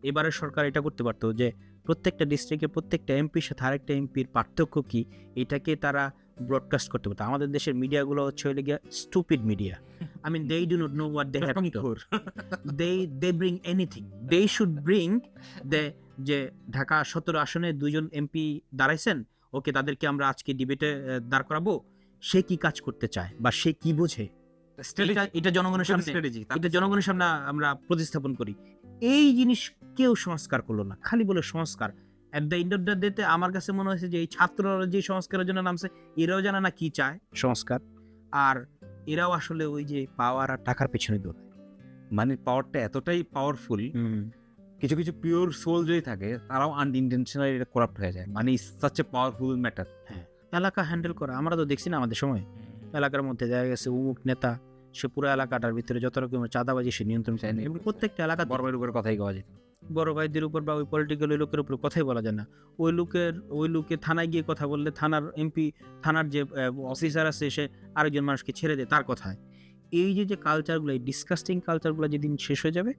S1: এবারের সরকার এটা করতে পারতো যে প্রত্যেকটা ডিস্ট্রিক্টে প্রত্যেকটা এমপির সাথে আরেকটা এমপির পার্থক্য কি, এটাকে তারা ব্রডকাস্ট করতে পারতো। আমাদের দেশের মিডিয়াগুলো হচ্ছে হলে গিয়ে stupid media. I mean, they do not know what they have to. They bring anything. They should bring যে ঢাকা 17 আসনে 2 জন এমপি দাঁড়াইছেন, ওকে তাদেরকে আমরা আজকে ডিবেটে দাঁড় করাবো। সে কি কাজ করতে চায় বা সে কি বোঝে, এটা জনগণের সামনে এটা জনগণের সামনে আমরা প্রতিস্থাপন করি। এই জিনিস কেউ সংস্কার করলো না, খালি বলে সংস্কার। At the end of the ডেতে আমার কাছে মনে হয়েছে যে এই ছাত্ররা যে সংস্কারের জন্য নামছে, এরাও জানে না কি চায় সংস্কার, আর এরাও আসলে ওই যে পাওয়ার আর টাকার পেছনে দৌড়ায়।
S2: মানে পাওয়ারটা এতটাই পাওয়ারফুল, কিছু কিছু পিওর সোল যদি থাকে তারাও আনইনটেনশনালি এটা করাপ্ট হয়ে যায়। মানে সাচ এ পাওয়ারফুল ম্যাটার।
S1: এলাকা হ্যান্ডেল করা আমরা তো দেখছি না আমাদের সময়, এলাকার মধ্যে দেখা গেছে অমুক নেতা, সে পুরো এলাকাটার ভিতরে যত রকমের চাঁদাবাজি সে নিয়ন্ত্রণ চায় না। এবং প্রত্যেকটা এলাকা
S2: বড় ভাইয়ের উপরে কথাই কওয়া যায়,
S1: বড় ভাইদের উপর বা ওই পলিটিক্যাল ওই লোকের উপর কথাই বলা যায় না। ওই লোকে থানায় গিয়ে কথা বললে থানার এমপি, থানার যে অফিসার আছে, সে আরেকজন মানুষকে ছেড়ে দেয় তার কথায়। এই যে কালচারগুলো, এই ডিসকাস্টিং কালচারগুলো যেদিন শেষ হয়ে যাবে,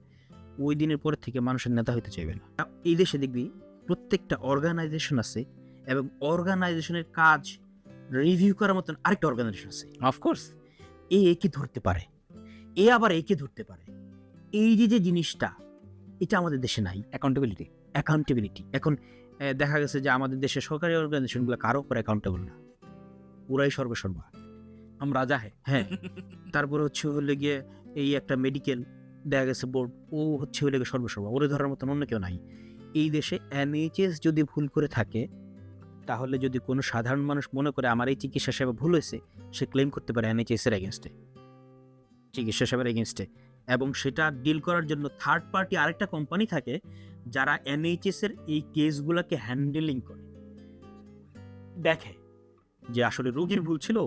S1: ওই দিনের পর থেকে মানুষের নেতা হইতে চাইবে না। এই দেশে দেখবি প্রত্যেকটা অর্গানাইজেশন আছে, এবং অর্গানাইজেশনের কাজ রিভিউ করার মতন আরেকটা অর্গানাইজেশন আছে।
S2: অফকোর্স
S1: একে ধরতে পারে, আবার একে ধরতে পারে। এই যে জিনিসটা, এটা আমাদের দেশে নাই। অ্যাকাউন্টেবিলিটি এখন দেখা গেছে যে আমাদের দেশের সরকারি অর্গানাইজেশনগুলো কারো উপর অ্যাকাউন্টেবল না, ওরাই সর্বসর্বা,
S2: আমরা রাজা।
S1: হ্যাঁ। তারপরে হচ্ছে হলে গিয়ে এই একটা মেডিকেল দেখা গেছে বোর্ড, ও হচ্ছে হলে গিয়ে সর্বসর্বা, ওরে ধরার মতন অন্য কেউ নাই। এই দেশে NHS যদি ভুল করে থাকে, তাহলে যদি কোনো সাধারণ মানুষ মনে করে আমার এই চিকিৎসা সেবা ভুল হয়েছে, সে ক্লেম করতে পারে NHS এর এগেনস্টে, চিকিৎসা সেবার এগেনস্টে। এবং সেটা ডিল করার জন্য থার্ড পার্টি আরেকটা কোম্পানি থাকে, যারা NHS এর এই কেসগুলোকে হ্যান্ডেলিং করে, দেখে যে আসলে রোগীর ভুল ছিল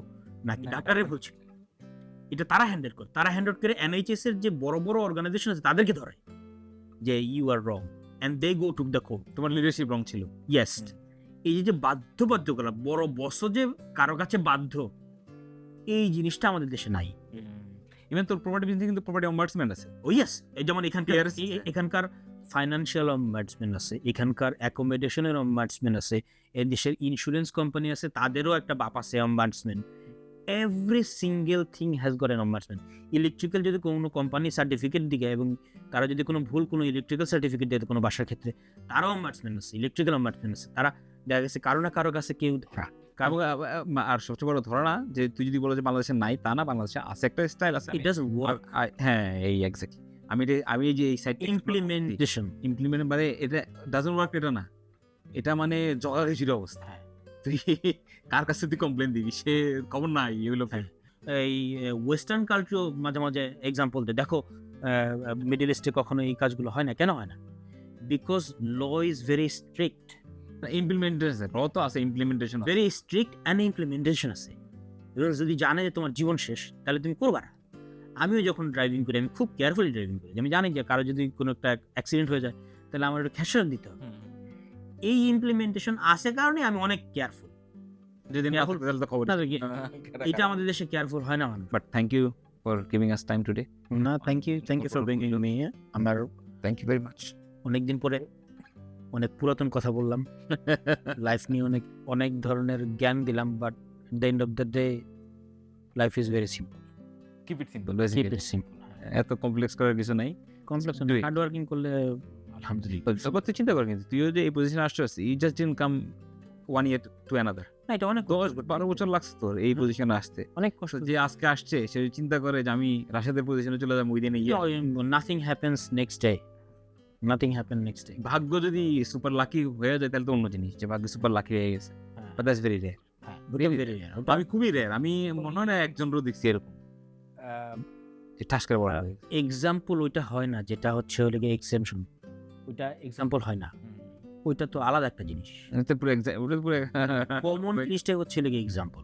S1: নাকি ডাক্তারের ভুল ছিল। এটা তারা হ্যান্ডেল করে NHS এর যে বড় বড় অর্গানাইজেশন আছে তাদেরকে ধরে যে you are wrong, and they go to the court,
S2: তোমার লিডারশিপ রং ছিল।
S1: ইয়েস। এই যে বাধ্যবাধকতা, বড় বস যে কারো কাছে বাধ্য, এই জিনিসটা আমাদের দেশে নাই।
S2: ইভেন তোর প্রপার্টি বিজনেস কিন্তু প্রপার্টি অম্বার্সমেন্ট আছে।
S1: ও ইয়েস, এই যেমন এখানকার ফাইন্যান্সিয়াল অম্বার্সমেন্ট আছে, এখানকার অ্যাকোমোডেশনের অম্বার্সমেন্ট আছে, এই দেশের ইন্স্যুরেন্স কোম্পানি আছে, তাদেরও একটা বাপ আছে ombudsman. Every single thing has got an ombudsman. Electrical যদি কোনো কোম্পানি সার্টিফিকেট দিকে, এবং তারা যদি কোনো ভুল কোনো ইলেকট্রিক্যাল সার্টিফিকেট দেয় কোনো বাসার ক্ষেত্রে, তারাও অম্বার্সমেন্ট আছে, ইলেকট্রিক্যাল অম্বার্সমেন্ট আছে। তারা দেখা গেছে কারো না কারো কাছে কেউ ধরা।
S2: আর সবচেয়ে বড় ধারণা যে তুই যদি বলো যে বাংলাদেশে নাই, তা না, বাংলাদেশে আছে, একটা স্টাইল আছে।
S1: ইট ডাজন্ট ওয়ার্ক।
S2: হ্যাঁ, এই এক্স্যাক্টলি। আমি যে এই সাইড ইমপ্লিমেন্ট মানে এটা ডাজন্ট ওয়ার্ক, এটা না, এটা মানে জগাখিচুড়ি অবস্থা। তুই কার কাছে তুই কমপ্লেন দিবি, সে খবর নাই এগুলো।
S1: এই ওয়েস্টার্ন কালচার মাঝে মাঝে এক্সাম্পল দেয়, দেখো মিডল ইস্টে কখনো এই কাজগুলো হয় না। কেন হয় না? Because law is very strict.
S2: Implementation তো আছে, implementation
S1: very strict and implementation আছে। যদি জানে যে তোমার জীবন শেষ, তাহলে তুমি করবা না। আমিও যখন ড্রাইভিং করি, আমি খুব কেয়ারফুলি ড্রাইভিং করি। আমি জানি যে কারো যদি কোনো একটা অ্যাক্সিডেন্ট হয়ে যায়, তাহলে আমার একটা খেসারত দিতে হবে। এই ইমপ্লিমেন্টেশন আছে কারণে আমি অনেক কেয়ারফুল। এটা আমাদের দেশে কেয়ারফুল হয় না মানুষ।
S2: But thank you for giving us time today.
S1: না, thank you for bringing me. আমার
S2: থ্যাংক ইউ ভেরি মাচ।
S1: অনেকদিন পরে অনেক পুরাতন কথা বললাম, লাইফ নিয়ে অনেক ধরনের জ্ঞান দিলাম, but the end of the day life is very simple.
S2: Keep it simple. এত কমপ্লেক্স করার কিছু নাই।
S1: কমপ্লেক্স হার্ড ওয়ার্কিং করলে আলহামদুলিল্লাহ।
S2: তারপর তুই চিন্তা কর, কিন্তু তুইও যে এই পজিশনে আসছিস, you just didn't come 1 year to another।
S1: না, এটা অনেক
S2: 12 বছর লাগছে তোর এই পজিশনে আসতে।
S1: অনেক কষ্ট।
S2: যে আজকে আসছে সে চিন্তা করে যে আমি রাশেদের পজিশনে চলে যাবো within a year.
S1: Nothing happens next day.
S2: ভাগ্য যদি সুপার লাকি হয়ে যায় তাহলে তো অন্য জিনিস, যে ভাগ্য সুপার লাকি হয়ে গেছে। But that's very rare. আমি খুবই রেয়ার। আমি মনে হয় না একজনও দেখছি এরকম যে ঠাস করে বলা
S1: এক্সাম্পল। ওইটা হয় না, যেটা হচ্ছে হলে গিয়ে এক্সেপশন। ওইটা এক্সাম্পল হয় না, ওইটা তো আলাদা একটা জিনিস।
S2: পুরো কমন
S1: জিনিসটাই হচ্ছে হলে গিয়ে এক্সাম্পল।